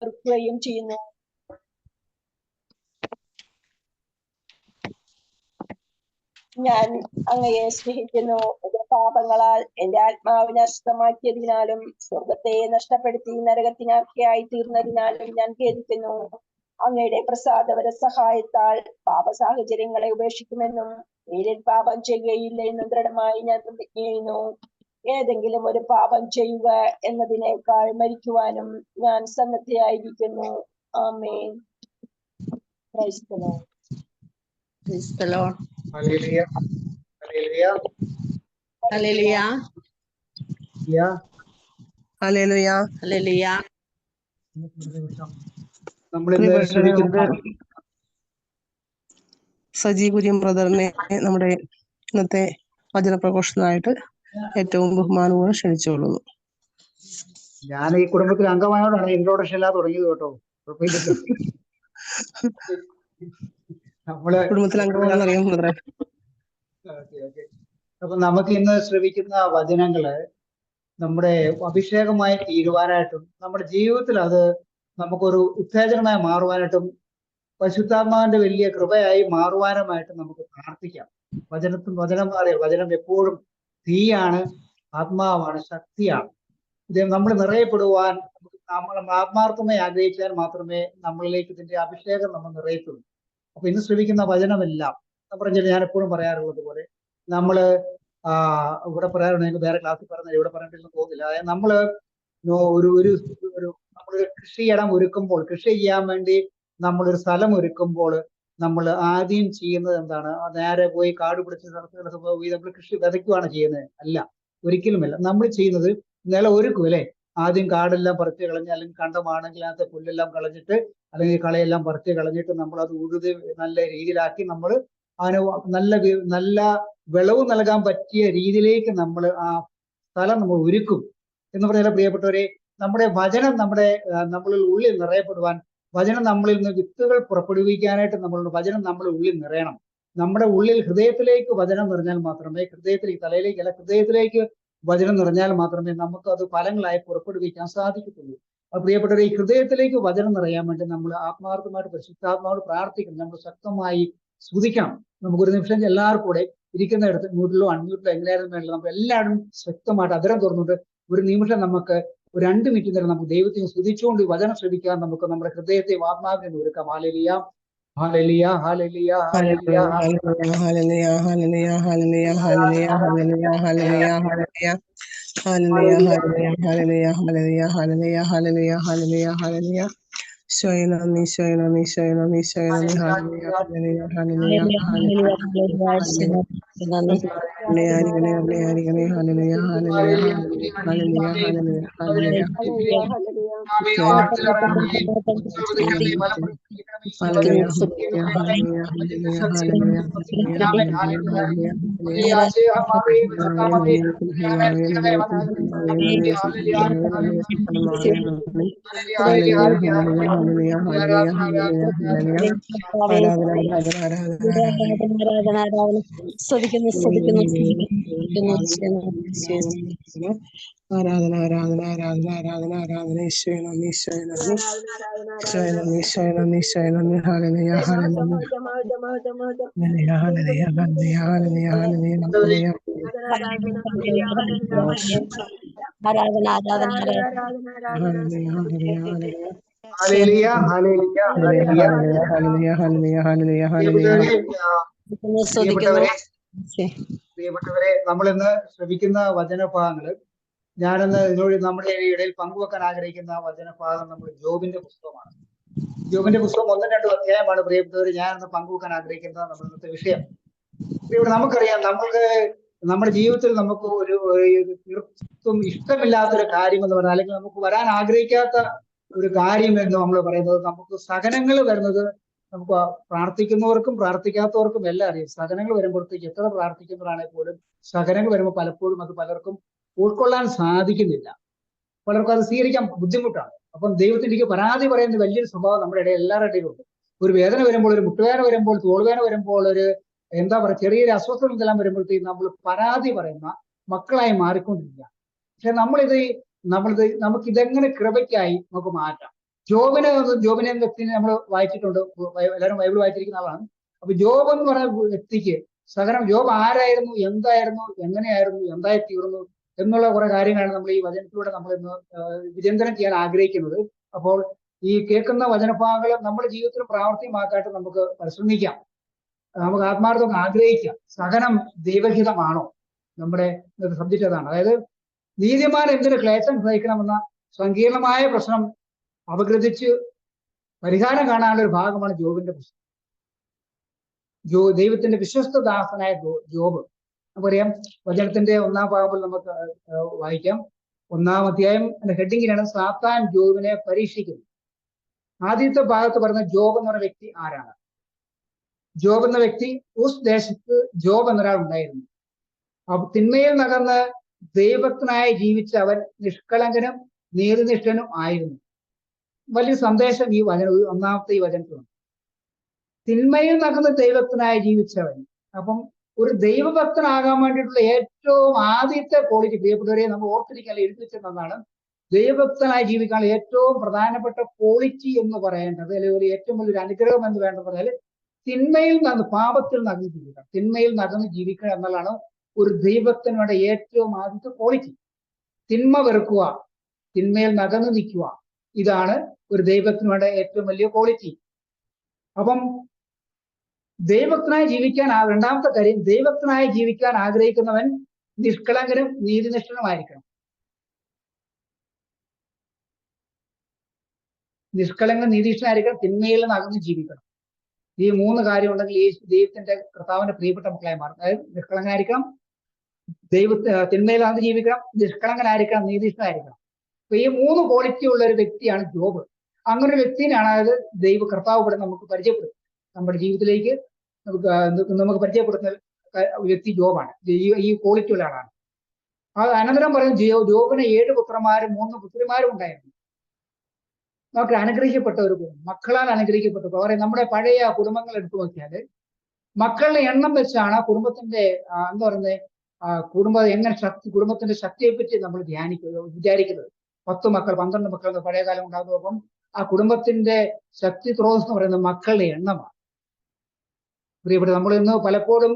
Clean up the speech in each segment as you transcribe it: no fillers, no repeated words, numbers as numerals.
ഓർക്കുകയും ചെയ്യുന്നു. ഞാൻ അങ്ങയെ സ്നേഹിക്കുന്നു. എന്റെ പാപങ്ങളാൽ എന്റെ ആത്മാവിനെ നഷ്ടമാക്കിയതിനാലും സ്വർഗത്തെ നഷ്ടപ്പെടുത്തി നരകത്തിനാക്കിയായി തീർന്നതിനാലും ഞാൻ ഖേദിക്കുന്നു. അങ്ങയുടെ പ്രസാദപര സഹായത്താൽ പാപ സാഹചര്യങ്ങളെ ഉപേക്ഷിക്കുമെന്നും നേരിൽ പാപം ചെയ്യുകയില്ല എന്നും ദൃഢമായി ഞാൻ പ്രതിജ്ഞ ചെയ്യുന്നു. ഏതെങ്കിലും ഒരു പാപം ചെയ്യുക എന്നതിനേക്കാൾ മരിക്കുവാനും ഞാൻ സന്നദ്ധയായിരിക്കുന്നു. ആമേൻ. Praise the Lord. Praise the Lord. Hallelujah. Hallelujah. Hallelujah. Yeah. ഹല്ലേലൂയ. Hallelujah. നമ്മളിന്ന് ശ്രമിക്കുന്ന സജി കുര്യൻ ബ്രദറിനെ നമ്മുടെ ഇന്നത്തെ വചനപ്രഘോഷണമായിട്ട് ഏറ്റവും ബഹുമാനപൂർവ്വം ക്ഷണിച്ചുകൊള്ളുന്നു. ഞാൻ ഈ കുടുംബത്തിൽ അംഗമായോടാണ് ഇൻട്രോഡക്ഷൻ എല്ലാം തുടങ്ങിയത് കേട്ടോ. കുഴപ്പമില്ലല്ലോ. നമ്മള് കുടുംബത്തിൽ അംഗമാണെന്ന് അറിയാം ബ്രദറെ. അപ്പൊ നമുക്ക് ഇന്ന് ശ്രമിക്കുന്ന വചനങ്ങള് നമ്മുടെ അഭിഷേകമായി തീരുവാനായിട്ടും നമ്മുടെ ജീവിതത്തിൽ അത് നമുക്കൊരു ഉത്തേജനമായി മാറുവാനായിട്ടും പരിശുദ്ധാത്മാവിന്റെ വലിയ കൃപയായി മാറുവാനുമായിട്ട് നമുക്ക് പ്രാർത്ഥിക്കാം. വചനം എപ്പോഴും തീയാണ്, ആത്മാവാണ്, ശക്തിയാണ്. ഇത് നമ്മൾ നിറയപ്പെടുവാൻ നമ്മൾ ആത്മാർത്ഥമായി ആഗ്രഹിച്ചാൽ മാത്രമേ നമ്മളിലേക്ക് ഇതിന്റെ അഭിഷേകം നമ്മൾ നിറയത്തുള്ളൂ. അപ്പൊ ഇന്ന് ശ്രമിക്കുന്ന വചനമെല്ലാം ഞാൻ എപ്പോഴും പറയാറുള്ളത് പോലെ നമ്മള് ഇവിടെ പറയാറുണ്ടെങ്കിൽ വേറെ ക്ലാസ്സിൽ പറഞ്ഞാൽ ഇവിടെ പറഞ്ഞിട്ടൊന്നും തോന്നില്ല. അതായത് നമ്മള് നമ്മളൊരു കൃഷിയിടം ഒരുക്കുമ്പോൾ, കൃഷി ചെയ്യാൻ വേണ്ടി നമ്മളൊരു സ്ഥലം ഒരുക്കുമ്പോൾ നമ്മൾ ആദ്യം ചെയ്യുന്നത് എന്താണ്? നേരെ പോയി കാട് പിടിച്ച സ്ഥലത്ത് പോയി നമ്മൾ കൃഷി വിതയ്ക്കുവാണ് ചെയ്യുന്നത്? അല്ല, ഒരിക്കലുമല്ല. നമ്മൾ ചെയ്യുന്നത് നിലം ഒരുക്കും അല്ലെ. ആദ്യം കാടെല്ലാം പറിച്ച് കളഞ്ഞ്, അല്ലെങ്കിൽ കണ്ടമാണെങ്കിൽ അതിനകത്ത് പുല്ലെല്ലാം കളഞ്ഞിട്ട് അല്ലെങ്കിൽ കളയെല്ലാം പറിച്ച് കളഞ്ഞിട്ട് നമ്മൾ അത് ഉഴുത് നല്ല രീതിയിലാക്കി നമ്മൾ അതിന് നല്ല വിളവ് നൽകാൻ പറ്റിയ രീതിയിലേക്ക് നമ്മൾ ആ സ്ഥലം നമ്മൾ ഒരുക്കും എന്ന് പറഞ്ഞാൽ പ്രിയപ്പെട്ടവരെ, നമ്മുടെ വചനം നമ്മളിൽ ഉള്ളിൽ നിറയപ്പെടുവാൻ, വചനം നമ്മളിൽ നിന്ന് വിത്തുകൾ പുറപ്പെടുവിക്കാനായിട്ട് വചനം നമ്മളുടെ ഉള്ളിൽ നിറയണം. നമ്മുടെ ഉള്ളിൽ ഹൃദയത്തിലേക്ക് വചനം നിറഞ്ഞാൽ മാത്രമേ, ഹൃദയത്തിലേക്ക് വചനം നിറഞ്ഞാൽ മാത്രമേ നമുക്ക് അത് ഫലങ്ങളായി പുറപ്പെടുവിക്കാൻ സാധിക്കത്തുള്ളൂ. അപ്പോൾ പ്രിയപ്പെട്ടവരെ, ഈ ഹൃദയത്തിലേക്ക് വചനം നിറയാൻ വേണ്ടി നമ്മൾ ആത്മാർത്ഥമായിട്ട് പരിശുദ്ധാത്മാവോട് പ്രാർത്ഥിക്കണം. നമ്മൾ ശക്തമായി സ്തുതിക്കണം. നമുക്കൊരു നിമിഷം എല്ലാവർക്കും കൂടെ ഇരിക്കുന്നിടത്ത് മ്യൂട്ടിലോ അൺമ്യൂട്ടിലോ എങ്ങനെയായിരുന്നു വേണ്ടത്, നമുക്ക് എല്ലാവരും ശക്തമായിട്ട് അതിരം തുറന്നിട്ട് ഒരു നിമിഷം നമുക്ക് ഒരു 2 മിനിറ്റ് നേരം നമുക്ക് ദൈവത്തെ സ്തുതിച്ചുകൊണ്ട് വചനം ശ്രമിക്കാൻ നമുക്ക് നമ്മുടെ ഹൃദയത്തെ ആത്മാവിനെ ഒരുക്കാം. ഹല്ലേലൂയ, ഹല്ലേലൂയ, ഹല്ലേലൂയ, ഹല്ലേലൂയ, ഹല്ലേലൂയ, ഹല്ലേലൂയ, ഹല്ലേലൂയ, ഹല്ലേലൂയ, ഹല്ലേലൂയ, ഹല്ലേലൂയ, ഹല്ലേലൂയ, ഹല്ലേലൂയ, ഹല്ലേലൂയ, ഹല്ലേലൂയ, ഹല്ലേലൂയ, ഹല്ലേലൂയ, ഹല്ലേലൂയ, ഹല്ലേലൂയ. ഈശോയെ നന്ദി, ഈശോയെ നന്ദി, ഈശോയെ നന്ദി, ഈശോയെ നന്ദി. ഹല്ലേലൂയ, ഹല്ലേലൂയ, ഹല്ലേലൂയ, ഹല്ലേലൂയ, ഹല്ലേലൂയ, ഹല്ലേലൂയ, ഹല്ലേലൂയ, ഹല്ലേലൂയ, ആരാധന, ആരാധന, ആരാധന, ആരാധന, ആരാധന. ഈശോയെ നന്ദി, ഈശോയെ നന്ദി, ഈശോയെ നന്ദി, ഈശോയെ നന്ദി, ഈശോയെ നന്ദി. ഹല്ലേലൂയ, ഹല്ലേലൂയ, ഹല്ലേലൂയ, ഹല്ലേലൂയ, ഹല്ലേലൂയ, ഹല്ലേലൂയ, ഹല്ലേലൂയ. ഹല്ലേലൂയ, ഹല്ലേലൂയ, ഹല്ലേലൂയ. പ്രിയപ്പെട്ടവരെ, നമ്മളിന്ന് ശ്രമിക്കുന്ന വചനഭാഗങ്ങള് ഞാനിന്ന് ഇതിനോട് നമ്മുടെ ഇടയിൽ പങ്കുവെക്കാൻ ആഗ്രഹിക്കുന്ന വചനഭാഗം നമ്മൾ ജോബിന്റെ പുസ്തകമാണ്. ജോബിന്റെ പുസ്തകം 1-2 അധ്യായമാണ് പ്രിയപ്പെട്ടവര് ഞാനിന്ന് പങ്കുവെക്കാൻ ആഗ്രഹിക്കുന്ന നമ്മുടെ ഇന്നത്തെ വിഷയം. ഇവിടെ നമുക്കറിയാം, നമ്മുടെ ജീവിതത്തിൽ നമുക്ക് തീർത്തും ഇഷ്ടമില്ലാത്തൊരു കാര്യം എന്ന് പറഞ്ഞാൽ, അല്ലെങ്കിൽ നമുക്ക് വരാൻ ആഗ്രഹിക്കാത്ത ഒരു കാര്യം എന്ന് നമ്മൾ പറയുന്നത്, നമുക്ക് സഹനങ്ങൾ വരുന്നത് നമുക്ക് പ്രാർത്ഥിക്കുന്നവർക്കും പ്രാർത്ഥിക്കാത്തവർക്കും എല്ലാം അറിയാം. സഹനങ്ങൾ വരുമ്പോഴത്തേക്ക് എത്ര പ്രാർത്ഥിക്കുന്നവരാണെങ്കിൽ പോലും സഹനങ്ങൾ വരുമ്പോൾ പലപ്പോഴും അത് പലർക്കും ഉൾക്കൊള്ളാൻ സാധിക്കുന്നില്ല, പലർക്കും അത് സ്വീകരിക്കാൻ ബുദ്ധിമുട്ടാണ്. അപ്പം ദൈവത്തിലേക്ക് പരാതി പറയുന്ന വലിയൊരു സ്വഭാവം നമ്മുടെ ഇടയിൽ എല്ലാവരുടെ ഇടയിലുണ്ട്. ഒരു വേദന വരുമ്പോൾ, ഒരു മുട്ടുവേദന വരുമ്പോൾ, തോൾവേദന വരുമ്പോൾ, ഒരു ചെറിയൊരു അസ്വസ്ഥതകളെല്ലാം വരുമ്പോഴത്തേക്കും നമ്മൾ പരാതി പറയുന്ന മക്കളായി മാറിക്കൊണ്ടിരിക്കുക. പക്ഷെ നമുക്കിതെങ്ങനെ കൃപയ്ക്കായി നമുക്ക് മാറ്റാം. ജോബിനെ എന്ന വ്യക്തിനെ നമ്മൾ വായിച്ചിട്ടുണ്ട്, എല്ലാവരും ബൈബിൾ വായിച്ചിരിക്കുന്ന ആളാണ്. അപ്പൊ ജോബ് എന്ന് പറയുന്ന വ്യക്തിക്ക് സകലം, ജോബ് ആരായിരുന്നു, എന്തായിരുന്നു, എങ്ങനെയായിരുന്നു, എന്തായി തീർന്നു എന്നുള്ള കുറെ കാര്യങ്ങളാണ് നമ്മൾ ഈ വചനത്തിലൂടെ നമ്മൾ ഇന്ന് വിചിന്തനം ചെയ്യാൻ ആഗ്രഹിക്കുന്നത്. അപ്പോൾ ഈ കേൾക്കുന്ന വചനഭാഗങ്ങൾ നമ്മുടെ ജീവിതത്തിൽ പ്രാവർത്തികമാക്കാനായിട്ട് നമുക്ക് പരിശ്രമിക്കാം, നമുക്ക് ആത്മാർത്ഥം ആഗ്രഹിക്കാം. സഹനം ദൈവഹിതമാണോ? നമ്മുടെ സബ്ജക്റ്റ് അതാണ്. അതായത് നീതിമാൻ എന്തിന് ക്ലേശം സഹിക്കണമെന്ന സങ്കീർണമായ പ്രശ്നം അപഗ്രഥിച്ച് പരിഹാരം കാണാനുള്ള ഒരു ഭാഗമാണ് ജോബിന്റെ പ്രശ്നം. ദൈവത്തിന്റെ വിശ്വസ്തദാസനായ ജോബ്. നമുക്കറിയാം, വചനത്തിന്റെ 1-ാം ഭാഗത്തിൽ നമുക്ക് വായിക്കാം. 1-ാം അധ്യായം ഹെഡിങ്ങിനാണ് സാത്താൻ ജോബിനെ പരീക്ഷിക്കുന്നത്. ആദ്യത്തെ ഭാഗത്ത് പറഞ്ഞ ജോബ് എന്ന് പറയുന്ന വ്യക്തി ആരാണ്? ജോബ് എന്ന വ്യക്തി ഉസ് ദേശത്ത് ജോബ് എന്നൊരാൾ ഉണ്ടായിരുന്നു. അപ്പൊ തിന്മയിൽ നകർന്ന് ദൈവത്തിനായി ജീവിച്ച അവൻ നിഷ്കളങ്കനും നീതിനിഷ്ഠനും ആയിരുന്നു. വലിയ സന്ദേശം ഈ ഒന്നാമത്തെ ഈ വചനത്തിലുണ്ട്. തിന്മയിൽ നകർന്ന് ദൈവത്തിനായി ജീവിച്ചവൻ. അപ്പം ഒരു ദൈവഭക്തനാകാൻ വേണ്ടിയിട്ടുള്ള ഏറ്റവും ആദ്യത്തെ ക്വാളിറ്റി, പ്രിയപ്പെട്ടവരെ നമ്മൾ ഓർത്തിരിക്കാൻ എഴുതി വെച്ചിരുന്നതാണ്, ദൈവഭക്തനായി ജീവിക്കാനുള്ള ഏറ്റവും പ്രധാനപ്പെട്ട ക്വാളിറ്റി എന്ന് പറയേണ്ടത്, അല്ലെങ്കിൽ ഒരു ഏറ്റവും വലിയൊരു അനുഗ്രഹം എന്ന് വേണ്ടത് പറഞ്ഞാൽ തിന്മയിൽ നകന്ന്, പാപത്തിൽ നകന്ന് ജീവിക്കണം. തിന്മയിൽ നകന്ന് ജീവിക്കുക എന്നുള്ളതാണ് ഒരു ദൈവഭക്തനുടെ ഏറ്റവും ആദ്യത്തെ ക്വാളിറ്റി. തിന്മ വെറുക്കുക, തിന്മയിൽ നകന്ന് നിൽക്കുക, ഇതാണ് ഒരു ദൈവഭക്തനുടെ ഏറ്റവും വലിയ ക്വാളിറ്റി. അപ്പം ദൈവഭക്തനായി ജീവിക്കാൻ, രണ്ടാമത്തെ കാര്യം, ദൈവഭക്തനായി ജീവിക്കാൻ ആഗ്രഹിക്കുന്നവൻ നിഷ്കളങ്കനും നീതിനിഷ്ഠനുമായിരിക്കണം. നിഷ്കളങ്കൻ നീതിനിഷ്ഠനായിരിക്കണം, തിന്മയിൽ നകന്ന് ജീവിക്കണം. ഈ 3 കാര്യം ഉണ്ടെങ്കിൽ ഈ ദൈവത്തിന്റെ കർത്താവിന്റെ പ്രിയപ്പെട്ട മക്കളായി മാറും. അതായത് നിഷ്കളങ്കനായിരിക്കണം, തിന്മയിൽ നകന്ന് ജീവിക്കണം, നിഷ്കളങ്കനായിരിക്കണം, നീതിനിഷ്ഠനായിരിക്കണം. അപ്പൊ ഈ 3 ക്വാളിറ്റി ഉള്ള ഒരു വ്യക്തിയാണ് ജോബ്. അങ്ങനെ ഒരു വ്യക്തിനാണ്, അതായത് കർത്താവ് ഇവിടെ നമുക്ക് പരിചയപ്പെടുത്തും. നമ്മുടെ ജീവിതത്തിലേക്ക് നമുക്ക് പരിചയപ്പെടുത്തുന്ന വ്യക്തി ജോബാണ്. ഈ ക്വാളിറ്റി ഉള്ള ആളാണ്. അനന്തരം പറയും, ജോബിന് 7 പുത്രന്മാരും 3 പുത്രിമാരും ഉണ്ടായിരുന്നു. നമുക്ക് അനുഗ്രഹിക്കപ്പെട്ട ഒരു കുടുംബം, മക്കളാൽ അനുഗ്രഹിക്കപ്പെട്ട. പറയും, നമ്മുടെ പഴയ കുടുംബങ്ങൾ എടുത്തു നോക്കിയാൽ മക്കളുടെ എണ്ണം വെച്ചാണ് കുടുംബത്തിന്റെ എന്താ പറയുന്നത്, കുടുംബത്തിന്റെ ശക്തിയെ പറ്റി നമ്മൾ വിചാരിക്കുന്നത്. 10 മക്കൾ 12 മക്കൾ എന്ന് പഴയ കാലം ഉണ്ടാകുമ്പോൾ ആ കുടുംബത്തിന്റെ ശക്തി സ്രോതസ് എന്ന് പറയുന്നത് മക്കളുടെ എണ്ണമാണ്. പ്രിയപ്പെട്ട, നമ്മൾ ഇന്ന് പലപ്പോഴും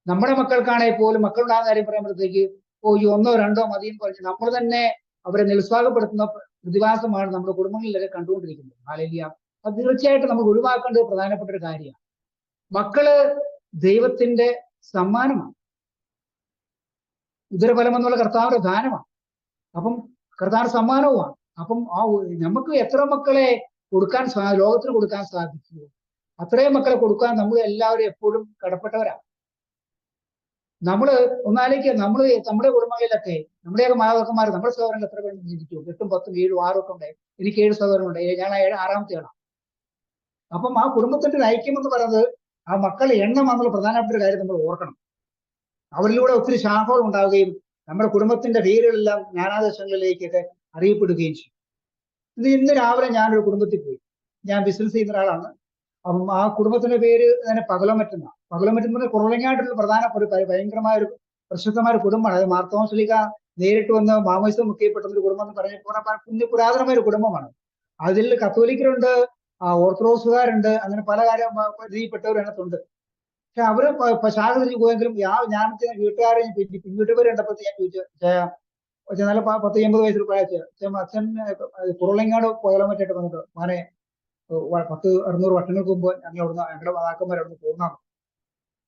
നമ്മുടെ മക്കൾക്കാണെങ്കിൽ പോലും മക്കളുണ്ടാകുന്ന കാര്യം പറയുമ്പോഴത്തേക്ക് ഈ 1 or 2 മതിയെന്ന് പറഞ്ഞ് നമ്മൾ തന്നെ അവരെ നിരുത്സാഹപ്പെടുത്തുന്ന പ്രതിഭാസമാണ് നമ്മുടെ കുടുംബങ്ങളിലൊക്കെ കണ്ടുകൊണ്ടിരിക്കുന്നത്. ഹല്ലേലൂയ. അത് തീർച്ചയായിട്ടും നമ്മൾ ഒഴിവാക്കേണ്ടത് പ്രധാനപ്പെട്ട ഒരു കാര്യമാണ്. മക്കള് ദൈവത്തിന്റെ സമ്മാനമാണ്, ഉദരഫലം എന്നുള്ള കർത്താവിന്റെ ദാനമാണ്. അപ്പം കർത്താവിന്റെ സമ്മാനവുമാണ്. അപ്പം നമുക്ക് എത്ര മക്കളെ കൊടുക്കാൻ ലോകത്തിന് കൊടുക്കാൻ സാധിക്കുമോ അത്രയും മക്കളെ കൊടുക്കാൻ നമ്മൾ എല്ലാവരും എപ്പോഴും കടപ്പെട്ടവരാണ്. നമ്മള് ഒന്നാലേക്ക് നമ്മുടെ കുടുംബങ്ങളിലൊക്കെ നമ്മുടെയൊക്കെ മാതാപിതാക്കന്മാർ, നമ്മുടെ സഹോദരങ്ങൾ എത്ര പേര് ജീവിക്കും? 8, 10, 7, 6 ഒക്കെ ഉണ്ടായി. എനിക്ക് 7 സഹോദരനുണ്ട്, ഞാൻ 6ാമത്തെയാണ്. അപ്പം ആ കുടുംബത്തിന്റെ ഐക്യം എന്ന് പറയുന്നത് ആ മക്കളുടെ എണ്ണം എന്നുള്ള പ്രധാനപ്പെട്ട ഒരു കാര്യം നമ്മൾ ഓർക്കണം. അവരിലൂടെ ഒത്തിരി ശാഖകൾ ഉണ്ടാവുകയും നമ്മുടെ കുടുംബത്തിന്റെ പേരുകളെല്ലാം നാനാദേശങ്ങളിലേക്കൊക്കെ അറിയപ്പെടുകയും ചെയ്യും. ഇന്ന് രാവിലെ ഞാനൊരു കുടുംബത്തിൽ പോയി. ഞാൻ ബിസിനസ് ചെയ്യുന്ന ഒരാളാണ്. അപ്പം ആ കുടുംബത്തിന്റെ പേര് തന്നെ പകലമറ്റെന്ന. പകലമറ്റെന്ന് കുറവങ്ങായിട്ടുള്ള ഭയങ്കരമായ ഒരു പ്രശസ്തമായ ഒരു കുടുംബമാണ്. അത് മാർത്തോമാ ശ്ലീഹ നേരിട്ട് വന്ന് മാമോദിസ മുഖ്യപ്പെട്ട ഒരു കുടുംബം എന്ന് പറഞ്ഞ പുരാതനമായ ഒരു കുടുംബമാണ്. അതിൽ കത്തോലിക്കരുണ്ട്, ഓർത്തഡോക്സുകാരുണ്ട്, അങ്ങനെ പല രീതിയിൽപ്പെട്ടവർ അതിനകത്തുണ്ട്. പക്ഷെ അവര് ശാഖ തിരിഞ്ഞു പോയെങ്കിലും ഞാൻ വീട്ടുകാരെ പിൻവീട്ടുകാർ കണ്ടപ്പോൾ ഞാൻ ചോദിച്ചു, നല്ല 10-80 വയസ്സിൽ പ്രായത്തിൽ അച്ഛൻ കുറളങ്ങാട് പകലമറ്റായിട്ട് വന്നിട്ട് മോനെ 100-600 വർഷങ്ങൾക്ക് മുമ്പ് ഞങ്ങളുടെ മാതാക്കന്മാർ അവിടുന്ന് പോകുന്നതാണ്.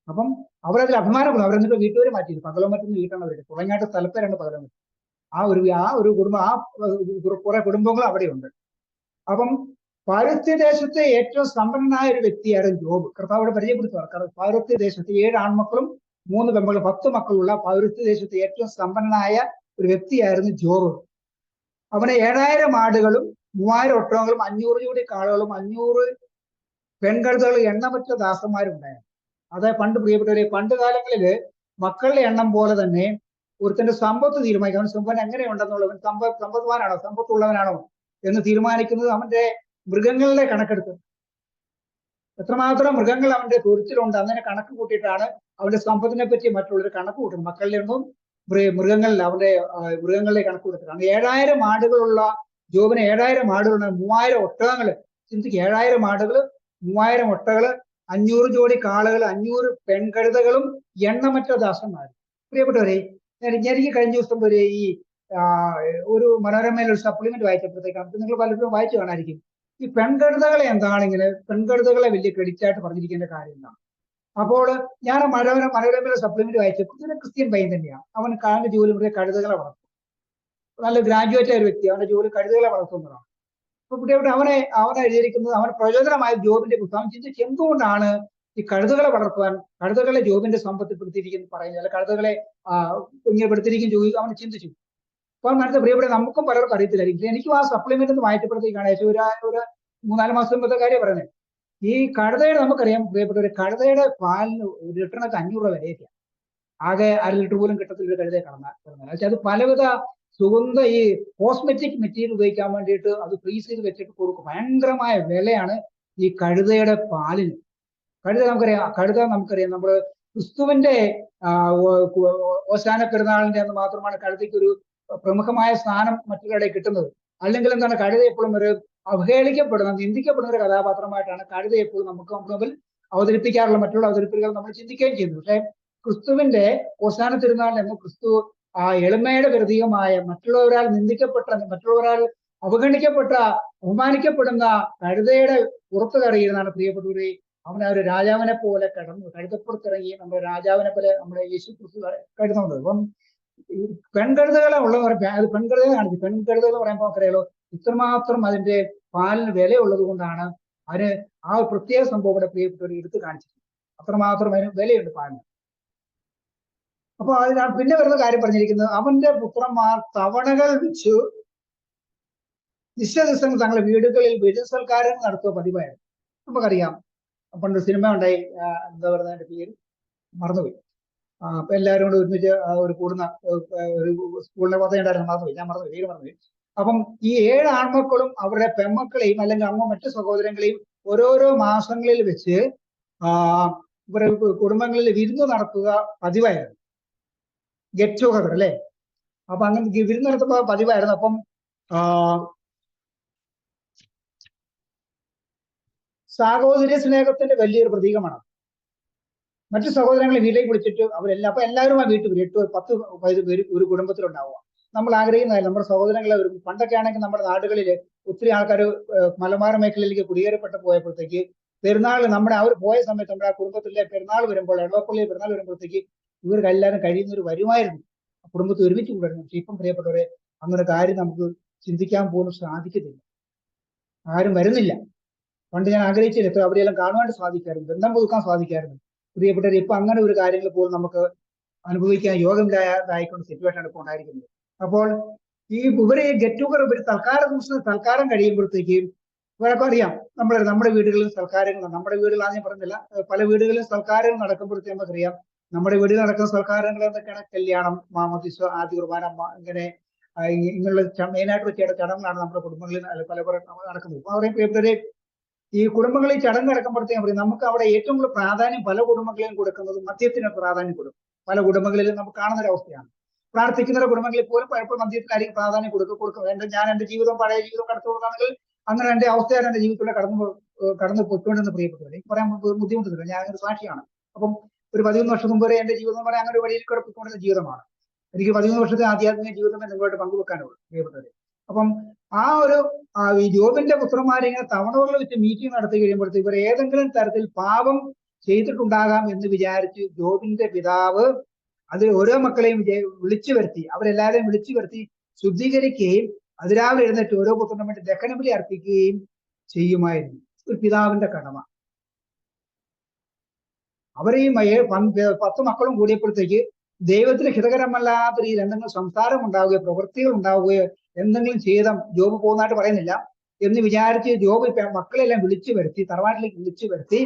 അപ്പം അവരതിൽ അഭിമാനപ്പെടുന്നു. അവരെന്നിട്ട് വീട്ടുകാരെ മാറ്റിയത് പകലമറ്റെന്ന് വീട്ടാണ് അവരുടെ. കുറങ്ങാട്ട് സ്ഥലപ്പേരാണ് പകലമറ്റ്. ആ ഒരു കുടുംബം, കുറെ കുടുംബങ്ങൾ അവിടെയുണ്ട്. അപ്പം പൗരസ്ത്യദേശത്തെ ഏറ്റവും സമ്പന്നനായ ഒരു വ്യക്തിയായിരുന്നു ജോബ്. കർത്താവിടെ പരിചയപ്പെടുത്തുക. പൗരസ്ത്യദേശത്ത് 7 ആൺമക്കളും 3 പെൺമക്കളും 10 മക്കളുള്ള പൗരസ്ത്യദേശത്തെ ഏറ്റവും സമ്പന്നനായ ഒരു വ്യക്തിയായിരുന്നു ജോബ്. അവന് 7000 ആടുകളും 3000 ഒട്ടകങ്ങളും 500 ജോഡി കാളകളും 500 പെൺകഴുതകളും എണ്ണമറ്റ ദാസന്മാരുണ്ടായിരുന്നു. അതായത് പ്രിയപ്പെട്ടവരെ, പണ്ട് കാലങ്ങളില് മക്കളുടെ എണ്ണം പോലെ തന്നെ ഒരുത്തന്റെ സമ്പത്ത് തീരുമാനിക്കും. അവൻ സമ്പത്ത് എങ്ങനെയുണ്ടെന്നുള്ളവൻ സമ്പത്തുവാനാണോ സമ്പത്തുള്ളവനാണോ എന്ന് തീരുമാനിക്കുന്നത് അവന്റെ മൃഗങ്ങളുടെ കണക്കെടുത്ത്. എത്രമാത്രം മൃഗങ്ങൾ അവന്റെ തൊഴുത്തിലുണ്ട് അങ്ങനെ കണക്ക് കൂട്ടിയിട്ടാണ് അവന്റെ സമ്പത്തിനെ പറ്റി മറ്റുള്ളവർ കണക്ക് കൂട്ടുന്നത്. മക്കളുടെ എണ്ണവും മൃഗങ്ങളുടെ കണക്ക് കൊടുത്തിട്ടാണ്. 7000 ആടുകളുള്ള ജോബിന് 7000 ആടുകളുണ്ട്, 3000 ഒട്ടകങ്ങള്. ചിന്തിക്ക്, 7000 ആടുകള്, 3000 ഒട്ടകള്, 500 ജോഡി കാളകൾ, 500 പെൺകഴുതകളും എണ്ണമറ്റ ദാസന്മാരും. പ്രിയപ്പെട്ടവരെ, എനിക്ക് കഴിഞ്ഞ ദിവസം ഒരു ഒരു മനോരമയിൽ ഒരു സപ്ലിമെന്റ് വായിച്ചപ്പോഴത്തേക്കാണ്, നിങ്ങൾ പലപ്പോഴും വായിച്ചു കാണാതിരിക്കും, ഈ പെൺകഴുതകളെ എന്താണ് ഇങ്ങനെ പെൺകഴുതകളെ വലിയ ക്രെഡിറ്റ് ആയിട്ട് പറഞ്ഞിരിക്കേണ്ട കാര്യം എന്താണ്? അപ്പോൾ ഞാൻ മനോരമയിലെ സപ്ലിമെന്റ് വായിച്ചപ്പോൾ ഇതൊരു ക്രിസ്ത്യൻ പയ്യൻ തന്നെയാണ്. അവൻ കാലിന്റെ ജോലി ഇവിടെ കഴുതകളെ വളർത്തും. നല്ല ഗ്രാജുവേറ്റ് ആയ ഒരു വ്യക്തി, അവന്റെ ജോലി കഴുതകളെ വളർത്തുന്നതാണ്. അപ്പൊ ഇവിടെ അവനെ എഴുതിയിരിക്കുന്നത്, അവൻ പ്രചോദനമായ ജോബിന്റെ പുസ്തകം ചിന്തിച്ച് എന്തുകൊണ്ടാണ് ഈ കഴുതകളെ വളർത്തുവാൻ, കഴുതകളെ ജോബിന്റെ സമ്പത്തിൽപ്പെടുത്തിയിരിക്കുന്നു പറയുന്നത്, അല്ല കഴുതകളെ ഇങ്ങനെ പെടുത്തിയിരിക്കും ജോലി അവൻ ചിന്തിച്ചു. അപ്പോൾ മനസ്സിൽ പ്രിയപ്പെട്ട നമുക്കും പലർക്കും അറിയത്തില്ലായിരിക്കും. എനിക്കും ആ സപ്ലിമെന്റ് ഒന്ന് വായിച്ചപ്പോഴത്തേക്കാണ് ഒരു 3-4 മാസം മുമ്പത്തെ കാര്യം പറയുന്നത്. ഈ കഴുതയുടെ നമുക്കറിയാം പ്രിയപ്പെട്ട, ഒരു കഴുതയുടെ പാലിന് ഒരു ലിറ്ററിനൊക്കെ 500 രൂപ വിലയൊക്കെയാണ്. ആകെ 1/2 ലിറ്റർ പോലും കിട്ടത്തില്ല ഒരു കഴുതയെ കിടന്നാൽ. പക്ഷെ അത് പലവിധ സുഗന്ധ ഈ കോസ്മെറ്റിക് മെറ്റീരിയൽ ഉപയോഗിക്കാൻ വേണ്ടിയിട്ട് അത് ഫ്രീസ് ചെയ്ത് വെച്ചിട്ട് കൊടുക്കും. ഭയങ്കരമായ വിലയാണ് ഈ കഴുതയുടെ പാലിന്. കഴുത നമുക്കറിയാം നമ്മള് ക്രിസ്തുവിന്റെ ഓശാന പെരുന്നാളിന്റെ അന്ന് മാത്രമാണ് കഴുതയ്ക്ക് ഒരു പ്രമുഖമായ സ്ഥാനം മറ്റുള്ളവരുടെ കിട്ടുന്നത്. അല്ലെങ്കിൽ എന്താണ്, കഴുത എപ്പോഴും ഒരു അവഹേളിക്കപ്പെടുന്ന, നിന്ദിക്കപ്പെടുന്ന ഒരു കഥാപാത്രമായിട്ടാണ് കഴുത എപ്പോഴും നമുക്ക് മുമ്പിൽ അവതരിപ്പിക്കാറുള്ള മറ്റുള്ള അവതരിപ്പിക്കാൻ നമ്മൾ ചിന്തിക്കുകയും ചെയ്യുന്നു. പക്ഷെ ക്രിസ്തുവിന്റെ ഓശാന തിരുനാളിൽ ക്രിസ്തു ആ എളിമയുടെ പ്രതീകമായ മറ്റുള്ളവരാൽ നിന്ദിക്കപ്പെട്ട, മറ്റുള്ളവരാൽ അവഗണിക്കപ്പെട്ട, അപമാനിക്കപ്പെടുന്ന കഴുതയുടെ പുറത്ത് കയറിയിരുന്നാണ് പ്രിയപ്പെട്ടവരെ അവൻ ആ ഒരു രാജാവിനെ പോലെ കഴുതപ്പുറത്തിറങ്ങി നമ്മുടെ രാജാവിനെ പോലെ നമ്മുടെ യേശു ക്രിസ്തു കരുതുന്നത്. അപ്പം പെൺകഴുതകളെ ഉള്ളതെന്ന് പറയുമ്പോൾ അത് പെൺകഴുതകൾ കാണിച്ചു. പെൺകഴുതകൾ പറയുമ്പോൾ അറിയാലോ ഇത്രമാത്രം അതിന്റെ പാലിന് വില ഉള്ളത് കൊണ്ടാണ് അതിന് ആ ഒരു പ്രത്യേക സംഭവം ഇവിടെ പ്രിയപ്പെട്ടവർ എടുത്ത് കാണിച്ചത്. അത്രമാത്രം അതിന് വിലയുണ്ട് പാലിന്. അപ്പൊ അതിനാണ് പിന്നെ വരുന്ന കാര്യം പറഞ്ഞിരിക്കുന്നത്, അവന്റെ പുത്രന്മാർ തവണകൾ വെച്ചു നിശ്ചയ ദിവസങ്ങൾ തങ്ങളുടെ വീടുകളിൽ ബലിസൽക്കാരം നടത്തുക പതിവായിരുന്നു. നമുക്കറിയാം പണ്ട് സിനിമ ഉണ്ടായി, എന്താ പറയുക അതിന്റെ പേര് മറന്നുപോയി. അപ്പൊ എല്ലാവരും കൂടെ ഒരുമിച്ച് ഒരു കൂടുന്ന ഒരു സ്കൂളിലെ പദ്ധതിയുണ്ടായിരുന്നു, പേര് മറന്നുപോയി. അപ്പം ഈ 7 ആൺമക്കളും അവരുടെ പെൺമക്കളെയും അല്ലെങ്കിൽ അമ്മ മറ്റു സഹോദരങ്ങളെയും ഓരോരോ മാസങ്ങളിൽ വെച്ച് ഇവരുടെ കുടുംബങ്ങളിൽ വിരുന്ന് നടത്തുക പതിവായിരുന്നു. ഗെറ്റ് ടുഗദർ അല്ലേ? അപ്പൊ അങ്ങനെ വിരുന്ന് നടത്തുമ്പോൾ പതിവായിരുന്നു. അപ്പം സാഹോദര്യ സ്നേഹത്തിന്റെ വലിയൊരു പ്രതീകമാണ്. മറ്റു സഹോദരങ്ങളെ വീട്ടിലേക്ക് വിളിച്ചിട്ട് അവരെല്ലാം, അപ്പൊ എല്ലാവരും ആ വീട്ടിൽ 8-10 പേര് ഒരു കുടുംബത്തിലുണ്ടാവുക. നമ്മൾ ആഗ്രഹിക്കുന്നതല്ല നമ്മുടെ സഹോദരങ്ങളെ വരും. പണ്ടൊക്കെ ആണെങ്കിൽ നമ്മുടെ നാടുകളിൽ ഒത്തിരി ആൾക്കാർ മലബാർ മേഖലയിലേക്ക് കുടിയേറപ്പെട്ട് പോയപ്പോഴത്തേക്ക് പെരുന്നാൾ നമ്മുടെ അവർ പോയ സമയത്ത് നമ്മുടെ ആ കുടുംബത്തിലെ പെരുന്നാൾ വരുമ്പോൾ, എടവപ്പള്ളിയിൽ പെരുന്നാൾ വരുമ്പോഴത്തേക്ക് ഇവർക്ക് എല്ലാവരും കഴിയുന്നവർ വരുമായിരുന്നു, കുടുംബത്തിൽ ഒരുമിച്ച് കൂടായിരുന്നു. പക്ഷെ ഇപ്പം പ്രിയപ്പെട്ടവരെ അങ്ങനെ കാര്യം നമുക്ക് ചിന്തിക്കാൻ പോലും സാധിക്കത്തില്ല, ആരും വരുന്നില്ല. പണ്ട് ഞാൻ ആഗ്രഹിച്ചില്ല അവരെല്ലാം കാണുവാൻ സാധിക്കായിരുന്നു, ബന്ധം പുതുക്കാൻ സാധിക്കായിരുന്നു. പ്രിയപ്പെട്ടവർ ഇപ്പൊ അങ്ങനെ ഒരു കാര്യങ്ങൾ പോലും നമുക്ക് അനുഭവിക്കാൻ യോഗമില്ലാതായിക്കൊണ്ട് സിറ്റുവേഷൻ ഇപ്പോൾ ഉണ്ടായിരിക്കുന്നത്. അപ്പോൾ ഇവരെ ഗെറ്റ് ടുഗദർ ഇവർ തൽക്കാലം കഴിയുമ്പോഴത്തേക്കും ഇവരൊക്കെ അറിയാം നമ്മുടെ വീടുകളിൽ സൽക്കാരങ്ങൾ, നമ്മുടെ വീടുകളാണെന്ന് പറഞ്ഞില്ല, പല വീടുകളിലും സൽക്കാരങ്ങൾ നടക്കുമ്പോഴത്തേക്കും നമുക്കറിയാം നമ്മുടെ വീടുകളിൽ നടക്കുന്ന സൽക്കാരങ്ങൾ എന്തൊക്കെയാണ്, കല്യാണം, മാമോദീസ, ആദ്യ കുർബാന, ഇങ്ങനെ ഇങ്ങനെയുള്ള മെയിനായിട്ട് വെച്ച ചടങ്ങുകളാണ് നമ്മുടെ കുടുംബങ്ങളിൽ പല നടക്കുന്നത്. അപ്പൊ പറയും പ്രിയപ്പെട്ടവരെ ഈ കുടുംബങ്ങളിൽ ചടങ്ങ് നടക്കുമ്പോഴത്തേക്കും പറയും നമുക്ക് അവിടെ ഏറ്റവും കൂടുതൽ പ്രാധാന്യം പല കുടുംബങ്ങളിലും കൊടുക്കുന്നത് മദ്യത്തിന് പ്രാധാന്യം കൊടുക്കും. പല കുടുംബങ്ങളിലും നമുക്ക് കാണുന്ന ഒരു അവസ്ഥയാണ്. പ്രാർത്ഥിക്കുന്ന കുടുംബങ്ങളിൽ പോലും പലപ്പോഴും മദ്യത്തിനായിരിക്കും പ്രാധാന്യം കൊടുക്കും. ഞാൻ എന്റെ ജീവിതം പഴയ ജീവിതം കടന്നു കൊടുക്കുകയാണെങ്കിൽ അങ്ങനെ എന്റെ അവസ്ഥയാണ് എന്റെ ജീവിതത്തിലൂടെ കടന്നു പോയിക്കൊണ്ടെന്ന് പ്രിയപ്പെട്ടവരെ എനിക്ക് പറയാൻ ബുദ്ധിമുട്ടില്ല, ഞാൻ ഒരു സാക്ഷിയാണ്. അപ്പം ഒരു 13 വർഷം മുമ്പ് വരെ എന്റെ ജീവിതം പറയാൻ അങ്ങനെ ഒരു വഴിയിൽ കിടപ്പിക്കൊണ്ടുന്ന ജീവിതമാണ്. എനിക്ക് 13 വർഷത്തെ ആധ്യാത്മിക ജീവിതമേ നിങ്ങളുമായിട്ട് പങ്കുവെക്കാനുള്ളൂ പ്രിയപ്പെട്ടവരെ. അപ്പം ഈ ജോബിന്റെ പുത്രന്മാരെ ഇങ്ങനെ തവണകളിൽ വെച്ച് മീറ്റിംഗ് നടത്തി കഴിയുമ്പോഴത്തേക്ക് ഇവർ ഏതെങ്കിലും തരത്തിൽ പാപം ചെയ്തിട്ടുണ്ടാകാം എന്ന് വിചാരിച്ച് ജോബിന്റെ പിതാവ് അത് ഓരോ മക്കളെയും വിളിച്ചു വരുത്തി, അവരെല്ലാവരെയും വിളിച്ചു വരുത്തി ശുദ്ധീകരിക്കുകയും അതിരാവിലെ എഴുന്നേറ്റ് ഓരോ പുത്രനും വേണ്ടി ദഹനബലി അർപ്പിക്കുകയും ചെയ്യുമായിരുന്നു. ഒരു പിതാവിന്റെ കടമ. അവരെ 10 മക്കളും കൂടിയപ്പോഴത്തേക്ക് ദൈവത്തിന് ഹിതകരമല്ലാത്ത രീതിയിൽ എന്തെങ്കിലും സംസാരം ഉണ്ടാവുകയോ പ്രവൃത്തികൾ ഉണ്ടാവുകയോ എന്തെങ്കിലും ചെയ്ത ജോബ് പോകുന്നതായിട്ട് പറയുന്നില്ല എന്ന് വിചാരിച്ച് ജോബ് മക്കളെല്ലാം വിളിച്ചു വരുത്തി, തറവാട്ടിലേക്ക് വിളിച്ചു വരുത്തി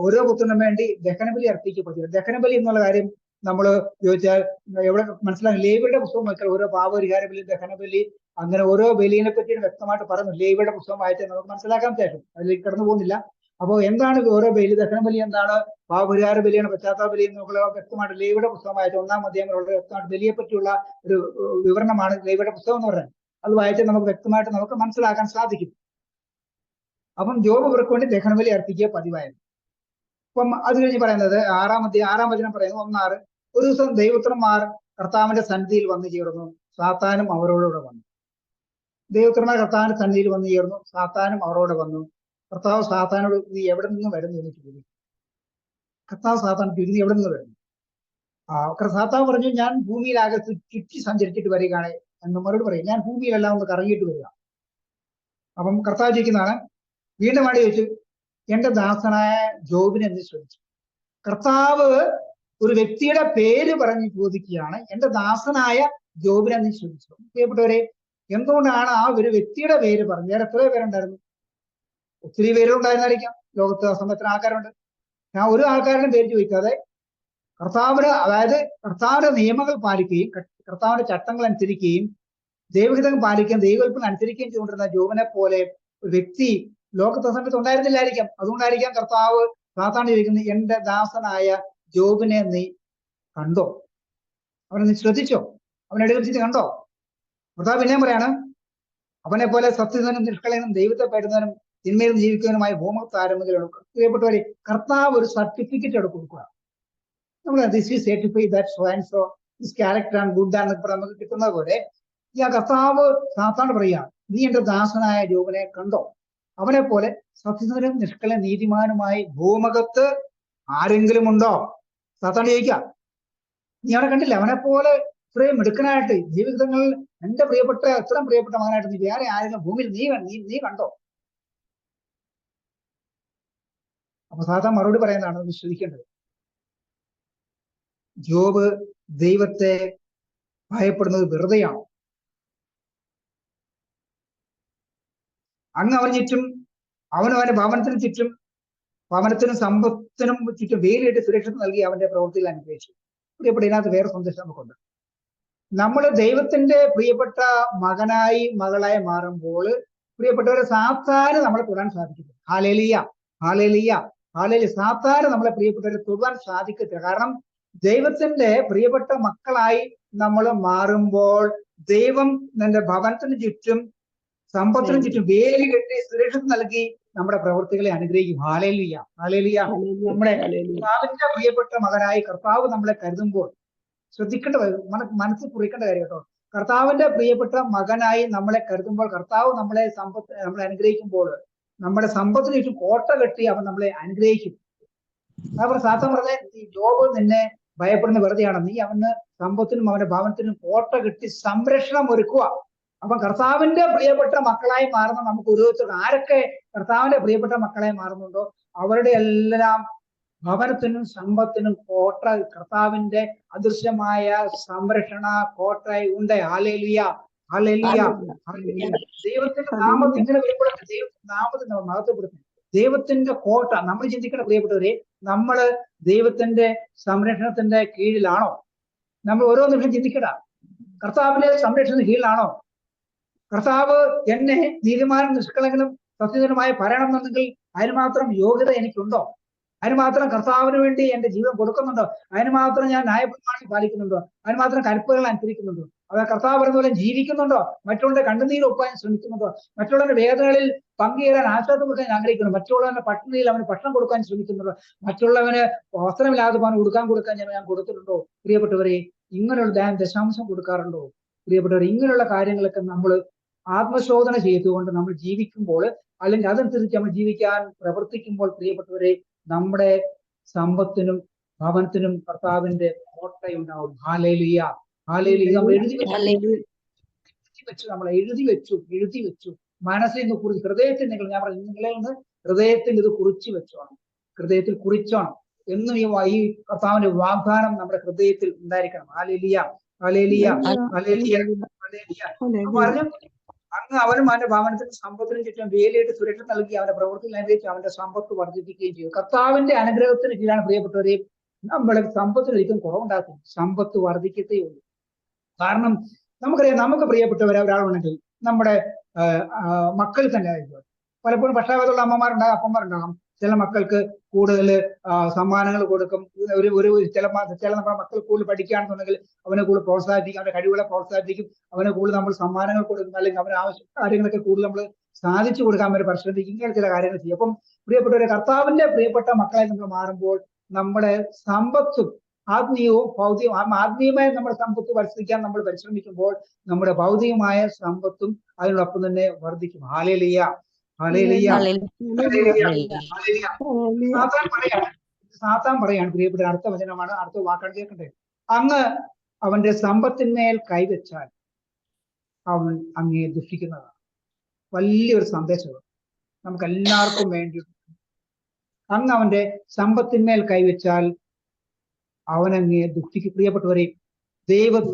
ഓരോ പുത്രനും വേണ്ടി ദഹനബലി അർപ്പിക്കപ്പെട്ടു. ദഹനബലി എന്നുള്ള കാര്യം നമ്മൾ ചോദിച്ചാൽ എവിടെ മനസ്സിലാകും? ലേവിയുടെ പുസ്തകം നോക്കിയാൽ ഓരോ പാപപരിഹാര ബലി, ദഹനബലി, അങ്ങനെ ഓരോ ബലിയെ പറ്റിയും വ്യക്തമായിട്ട് പറഞ്ഞു. ലേവിയുടെ പുസ്തകം വായിച്ചാൽ നമുക്ക് മനസ്സിലാക്കാൻ പറ്റും, അതിലേക്ക് കടന്നു പോകുന്നില്ല. അപ്പോൾ എന്താണ് ഓരോ ബലി, ദഹനബലി എന്താണ്, പാപപരിഹാര ബലിയാണ്, പശ്ചാത്താപ ബലി എന്നുള്ള വ്യക്തമായിട്ട് ലേവിയുടെ പുസ്തകം വായിച്ച 1-ാം അധ്യായം വളരെ വ്യക്തമായിട്ട് ബലിയെ പറ്റിയുള്ള ഒരു വിവരണമാണ് ലേവിയുടെ പുസ്തകം എന്ന് പറയുന്നത്. അത് വായിച്ചാൽ നമുക്ക് വ്യക്തമായിട്ട് നമുക്ക് മനസ്സിലാക്കാൻ സാധിക്കും. അപ്പം ജോബ് ഇവർക്ക് വേണ്ടി ദഹനബലി അർപ്പിക്കുക പതിവായിരുന്നു. അപ്പം അത് കഴിഞ്ഞ് പറയുന്നത് 6-ാം വചനം പറയുന്നത് 1:6. ഒരു ദിവസം ദൈവപുത്രന്മാർ കർത്താവിന്റെ സന്നിധിയിൽ വന്നു ചേർന്നു, സാത്താനും അവരോടുകൂടെ വന്നു. ദൈവപുത്രന്മാർ കർത്താവിന്റെ സന്നിധിയിൽ വന്നു ചേർന്നു, സാത്താനും അവരോട് വന്നു. കർത്താവ് സാത്താനോട് നീ എവിടെ നിന്ന് വരുന്നു എന്ന് ചോദിച്ചു. കർത്താവ് സാത്താൻ ചോദിച്ചു നീ എവിടെ നിന്ന് വരുന്നു? സാത്താൻ പറഞ്ഞു ഞാൻ ഭൂമിയിലാകെ ചുറ്റി സഞ്ചരിച്ചിട്ട് വരികയാണ് എന്ന് മറുപടി പറയും. ഞാൻ ഭൂമിയിലെല്ലാം ഒന്ന് കറങ്ങിയിട്ട് വരിക. അപ്പം കർത്താവ് ചോദിക്കുന്നതാണ്, വീണ്ടും വേണ്ടി ചോദിച്ചു എന്റെ ദാസനായ ജോബിനെ എന്ന് ചോദിച്ചു. കർത്താവ് ഒരു വ്യക്തിയുടെ പേര് പറഞ്ഞ് ചോദിക്കുകയാണ്, എന്റെ ദാസനായ ജോബിനെ എന്ന് ചോദിച്ചു. പ്രിയപ്പെട്ടവരെ, എന്തുകൊണ്ടാണ് ആ ഒരു വ്യക്തിയുടെ പേര് പറഞ്ഞത്? വേറെ എത്ര പേരുണ്ടായിരുന്നു? ഒത്തിരി പേരുണ്ടായിരുന്നായിരിക്കാം. ലോകത്ത് ആ സമയത്തിന് ആൾക്കാരുണ്ട്. ഞാൻ ഒരു ആൾക്കാരുടെ പേര് ചോദിക്കാതെ കർത്താവിന്, അതായത് കർത്താവിന്റെ നിയമങ്ങൾ പാലിക്കുകയും കർത്താവിന്റെ ചട്ടങ്ങൾ അനുസരിക്കുകയും ദൈവഹിതം പാലിക്കുകയും ദൈവകൽപ്പന അനുസരിക്കുകയും ചെയ്തുകൊണ്ടിരുന്ന ജോബിനെ പോലെ ഒരു വ്യക്തി ലോകത്ത് ആ സമയത്ത് ഉണ്ടായിരുന്നില്ലായിരിക്കാം. അതുകൊണ്ടായിരിക്കാം കർത്താവ് സാത്താൻ ചോദിക്കുന്നത്, എന്റെ ദാസനായ ജോബിനെ നീ കണ്ടോ? അവനെ നീ ശ്രദ്ധിച്ചോ? അവനെ എടുത്ത് കണ്ടോ? കർത്താവ് പിന്നെയും പറയാണ്, അവനെ പോലെ സത്യസനും നിഷ്കളനും ദൈവത്തെ പറ്റുന്നവനും തിന്മയിൽ ജീവിക്കുന്നതിനുമായ ഭൂമത്താരമുതലാണ്. പ്രിയപ്പെട്ടവരെ, കർത്താവ് ഒരു സർട്ടിഫിക്കറ്റ് അവിടെ കൊടുക്കുക. നമ്മൾ this is certify that so and so this character and good ആണെന്നൊക്കെ നമുക്ക് കിട്ടുന്നത് പോലെ ഈ കർത്താവ് സാത്താനോട് പറയുക, നീ എന്റെ ദാസനായ ജോബിനെ കണ്ടോ? അവനെ പോലെ സത്യസനും നിഷ്കള നീതിമാനുമായി ഭൂമുഖത്ത് ആരെങ്കിലും ഉണ്ടോ? സാത്താൻ ചോദിക്കുക. നീ അവനെ കണ്ടില്ല? അവനെ പോലെ ഇത്രയും മിടുക്കനായിട്ട് ജീവിതങ്ങളിൽ എന്റെ പ്രിയപ്പെട്ട ഇത്രയും പ്രിയപ്പെട്ട മകനായിട്ട് നീ വേറെ ആരെങ്കിലും ഭൂമിയിൽ നീ കണ്ടോ? അപ്പൊ സാത്താൻ മറുപടി പറയുന്നതാണ് വിശ്വസിക്കേണ്ടത്. ജോബ് ദൈവത്തെ ഭയപ്പെടുന്നത് വെറുതെയാണോ? അങ്ങ് അവന് ചുറ്റും അവനും അവന്റെ ഭവനത്തിനും ചുറ്റും ഭവനത്തിനും സമ്പത്തിനും ചുറ്റും വേലിയിട്ട് സുരക്ഷ നൽകി അവന്റെ പ്രവൃത്തിയിൽ അനുഗ്രഹിച്ചു. പ്രിയപ്പെട്ട, ഇതിനകത്ത് വേറെ സന്ദേശം നമുക്കുണ്ട്. നമ്മൾ ദൈവത്തിന്റെ പ്രിയപ്പെട്ട മകനായി മകളായി മാറുമ്പോൾ പ്രിയപ്പെട്ടവരെ സാത്താന് നമ്മളെ തൊടാൻ സാധിക്കില്ല. ഹല്ലേലൂയ, ഹല്ലേലൂയ, ഹല്ലേലൂയ. സാത്താന് നമ്മളെ പ്രിയപ്പെട്ടവരെ തൊടാൻ സാധിക്കത്തില്ല. കാരണം ദൈവത്തിന്റെ പ്രിയപ്പെട്ട മക്കളായി നമ്മൾ മാറുമ്പോൾ ദൈവം നിന്റെ ഭവനത്തിന് ചുറ്റും സമ്പത്തിനും ചുറ്റും വേലി കെട്ടി സുരക്ഷ നൽകി നമ്മുടെ പ്രവൃത്തികളെ അനുഗ്രഹിക്കും. Hallelujah, hallelujah. നമ്മുടെ കർത്താവിന്റെ പ്രിയപ്പെട്ട മകനായി കർത്താവ് നമ്മളെ കരുതുമ്പോൾ ശ്രദ്ധിക്കേണ്ട, മനസ്സിൽ കുറിക്കേണ്ട കാര്യം കേട്ടോ. കർത്താവിന്റെ പ്രിയപ്പെട്ട മകനായി നമ്മളെ കരുതുമ്പോൾ കർത്താവ് നമ്മളെ അനുഗ്രഹിക്കുമ്പോൾ നമ്മുടെ സമ്പത്തിന് ചുറ്റും കോട്ട കെട്ടി അവൻ നമ്മളെ അനുഗ്രഹിക്കും. അതേപോലെ സാത്താൻ പറഞ്ഞ ഈ ജോബ് നിന്നെ ഭയപ്പെടുന്ന വെറുതെയാണ്, നീ അവന് സമ്പത്തിനും അവന്റെ ഭവനത്തിനും കോട്ട കെട്ടി സംരക്ഷണം ഒരുക്കുക. അപ്പൊ കർത്താവിന്റെ പ്രിയപ്പെട്ട മക്കളായി മാറുന്ന നമുക്ക് ഓരോരുത്തർക്കും ആരൊക്കെ കർത്താവിന്റെ പ്രിയപ്പെട്ട മക്കളായി മാറുന്നുണ്ടോ അവരുടെ എല്ലാം ഭവനത്തിനും സമ്പത്തിനും കോട്ട കർത്താവിന്റെ അദൃശ്യമായ സംരക്ഷണ കോട്ടയായി ഉണ്ട്. ഹല്ലേലൂയ, ഹല്ലേലൂയ, ഹല്ലേലൂയ. ദൈവത്തിന്റെ നാമത്തിൽ ഇങ്ങനെ വെളിപ്പെടുത്തി ദൈവത്തിന്റെ നാമത്തിൽ നമ്മൾ മഹത്വപ്പെടുത്തും. ദൈവത്തിന്റെ കോട്ട നമ്മൾ ചിന്തിക്കേണ്ട പ്രിയപ്പെട്ടവരെ, നമ്മള് ദൈവത്തിന്റെ സംരക്ഷണത്തിന്റെ കീഴിലാണോ? നമ്മൾ ഓരോ നിമിഷം ചിന്തിക്കട, കർത്താവിന്റെ സംരക്ഷണത്തിന് കീഴിലാണോ? കർത്താവ് എന്നെ നീതിമാനും നിഷ്കളങ്കനും സത്യസന്ധനുമായി പറയണമെന്നുണ്ടെങ്കിൽ അതിന് മാത്രം യോഗ്യത എനിക്കുണ്ടോ? അതിന് മാത്രം കർത്താവിന് വേണ്ടി എന്റെ ജീവൻ കൊടുക്കുന്നുണ്ടോ? അതിന് മാത്രം ഞാൻ ന്യായപ്രമാണം പാലിക്കുന്നുണ്ടോ? അതിന് മാത്രം കൽപ്പനകൾ അനുസരിക്കുന്നുണ്ടോ? അവ കർത്താവ് പറഞ്ഞ പോലെ ജീവിക്കുന്നുണ്ടോ? മറ്റുള്ളവരുടെ കണ്ണുനീര് ഒപ്പാൻ ശ്രമിക്കുന്നുണ്ടോ? മറ്റുള്ളവരുടെ വേദനകളിൽ പങ്കുചേരാൻ ആശ്വാസം കൊടുക്കാൻ ആഗ്രഹിക്കുന്നു. മറ്റുള്ളവരുടെ പട്ടിണിയിൽ അവന് ഭക്ഷണം കൊടുക്കാൻ ശ്രമിക്കുന്നുണ്ടോ? മറ്റുള്ളവന് വസ്ത്രമില്ലാതെ പോകാൻ കൊടുക്കാൻ ഞാൻ കൊടുത്തിട്ടുണ്ടോ? പ്രിയപ്പെട്ടവരെ, ഇങ്ങനെയുള്ള ദശാംശം കൊടുക്കാറുണ്ടോ? പ്രിയപ്പെട്ടവർ, ഇങ്ങനെയുള്ള കാര്യങ്ങളൊക്കെ നമ്മൾ ആത്മശോധന ചെയ്തുകൊണ്ട് നമ്മൾ ജീവിക്കുമ്പോൾ, അല്ലെങ്കിൽ അതനുസരിച്ച് നമ്മൾ ജീവിക്കാൻ പ്രവർത്തിക്കുമ്പോൾ പ്രിയപ്പെട്ടവരെ, നമ്മുടെ സമ്പത്തിനും ഭവനത്തിനും കർത്താവിന്റെ കോട്ടയുണ്ടാവും. Hallelujah, hallelujah. നമ്മൾ എഴുതി വെച്ചു മനസ്സിൽ നിന്ന് കുറിച്ച് ഹൃദയത്തിൽ ഞാൻ പറഞ്ഞു, നിങ്ങളെ ഒന്ന് ഹൃദയത്തിൽ ഇത് കുറിച്ച് വെച്ചോണം, ഹൃദയത്തിൽ കുറിച്ചോണം എന്നും ഈ കർത്താവിന്റെ വാഗ്ദാനം നമ്മുടെ ഹൃദയത്തിൽ ഉണ്ടായിരിക്കണം. ഹല്ലേലൂയ, ഹല്ലേലൂയ, ഹല്ലേലൂയ, ഹല്ലേലൂയ. പറഞ്ഞു അങ്ങ് അവനും അവന്റെ ഭവനത്തിനും സമ്പത്തിനും ചുറ്റും വേലിയിട്ട് സുരക്ഷ നൽകി അവന്റെ പ്രവൃത്തിയിൽ അനുഗ്രഹിച്ച് അവന്റെ സമ്പത്ത് വർദ്ധിപ്പിക്കുകയും ചെയ്തു. കർത്താവിന്റെ അനുഗ്രഹത്തിന് കീഴാണ് പ്രിയപ്പെട്ടവരെ നമ്മളെ സമ്പത്തിന് ഒരിക്കലും കുറവുണ്ടാക്കും, സമ്പത്ത് വർദ്ധിക്കത്തേ ഉള്ളൂ. കാരണം നമുക്കറിയാം, നമുക്ക് പ്രിയപ്പെട്ടവരെ ഒരാളുണ്ടെങ്കിൽ നമ്മുടെ മക്കൾ തന്നെ ആയിരിക്കും. പലപ്പോഴും പക്ഷാഘാതമുള്ള അമ്മമാരുണ്ടാകും, അപ്പന്മാരുണ്ടാകും. ചില മക്കൾക്ക് കൂടുതൽ സമ്മാനങ്ങൾ കൊടുക്കും. ഒരു ചില നമ്മുടെ മക്കൾ കൂടുതൽ പഠിക്കുകയാണെന്നുണ്ടെങ്കിൽ അവനെ കൂടുതൽ പ്രോത്സാഹിപ്പിക്കും, അവന്റെ കഴിവുകളെ പ്രോത്സാഹിപ്പിക്കും, അവനെ കൂടുതൽ നമ്മൾ സമ്മാനങ്ങൾ കൊടുക്കും, അല്ലെങ്കിൽ അവന് ആവശ്യ കാര്യങ്ങളൊക്കെ കൂടുതൽ നമ്മൾ സാധിച്ചു കൊടുക്കാൻ വേണ്ടി പരിശ്രമിക്കും. ഇങ്ങനെ ചില കാര്യങ്ങൾ ചെയ്യും. അപ്പം പ്രിയപ്പെട്ടവരെ, കർത്താവിന്റെ പ്രിയപ്പെട്ട മക്കളെ നമ്മൾ മാറുമ്പോൾ നമ്മുടെ സമ്പത്തും ആത്മീയവും ഭൗതികവും, ആത്മീയമായ നമ്മുടെ സമ്പത്ത് വർദ്ധിക്കാൻ നമ്മൾ പരിശ്രമിക്കുമ്പോൾ നമ്മുടെ ഭൗതികമായ സമ്പത്തും അതിനോടൊപ്പം തന്നെ വർദ്ധിക്കും. ഹല്ലേലൂയ, ഹല്ലേലൂയ, സാത്താൻ പറയാണ് പ്രിയപ്പെട്ട, അടുത്ത വചനമാണ്, അടുത്ത വാക്കാണ് കേൾക്കട്ടെ. അങ്ങ് അവന്റെ സമ്പത്തിന്മേൽ കൈവച്ചാൽ അവൻ അങ്ങേ ദുഷിക്കുന്നതാണ്. വലിയൊരു സന്ദേശമാണ് നമുക്ക് എല്ലാവർക്കും വേണ്ടി. അങ്ങ് അവന്റെ സമ്പത്തിന്മേൽ കൈവച്ചാൽ അവനങ്ങേ ദുഃഖിക്കും. പ്രിയപ്പെട്ടവരെ, ദൈവം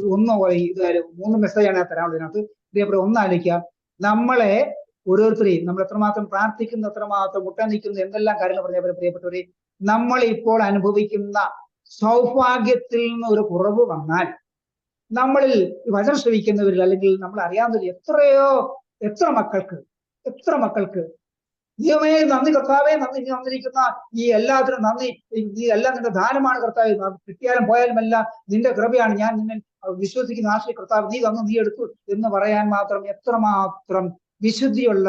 ഇതായാലും 3 മെസ്സേജാണ് ഞാൻ തരാനുള്ളത്. ഇതിനകത്ത് പ്രിയപ്പെട്ട ഒന്നാലോചിക്കാം, നമ്മളെ ഓരോരുത്തരെയും നമ്മൾ എത്രമാത്രം പ്രാർത്ഥിക്കുന്നു, എത്രമാത്രം മുട്ടാൻ നിൽക്കുന്നു, എന്തെല്ലാം കാര്യങ്ങൾ പറഞ്ഞ പ്രിയപ്പെട്ടവരെ, നമ്മൾ ഇപ്പോൾ അനുഭവിക്കുന്ന സൗഭാഗ്യത്തിൽ നിന്ന് ഒരു കുറവ് വന്നാൽ നമ്മളിൽ വചനം ശ്രവിക്കുന്നവരിൽ അല്ലെങ്കിൽ നമ്മൾ അറിയാവുന്നവരിൽ എത്ര മക്കൾക്ക് ദൈവമേ നന്ദി കർത്താവേ, നന്ദി തന്നിരിക്കുന്ന ഈ എല്ലാത്തിനും നന്ദി, ഈ എല്ലാം നിന്റെ ദാനമാണ് കർത്താവ്, കിട്ടിയാലും പോയാലും എല്ലാം നിന്റെ കൃപയാണ്, ഞാൻ നിന്നെ വിശ്വസിക്കുന്ന ആശ്രയ കർത്താവ്, നീ തന്നു, നീ എടുത്തു എന്ന് പറയാൻ മാത്രം എത്രമാത്രം വിശുദ്ധിയുള്ള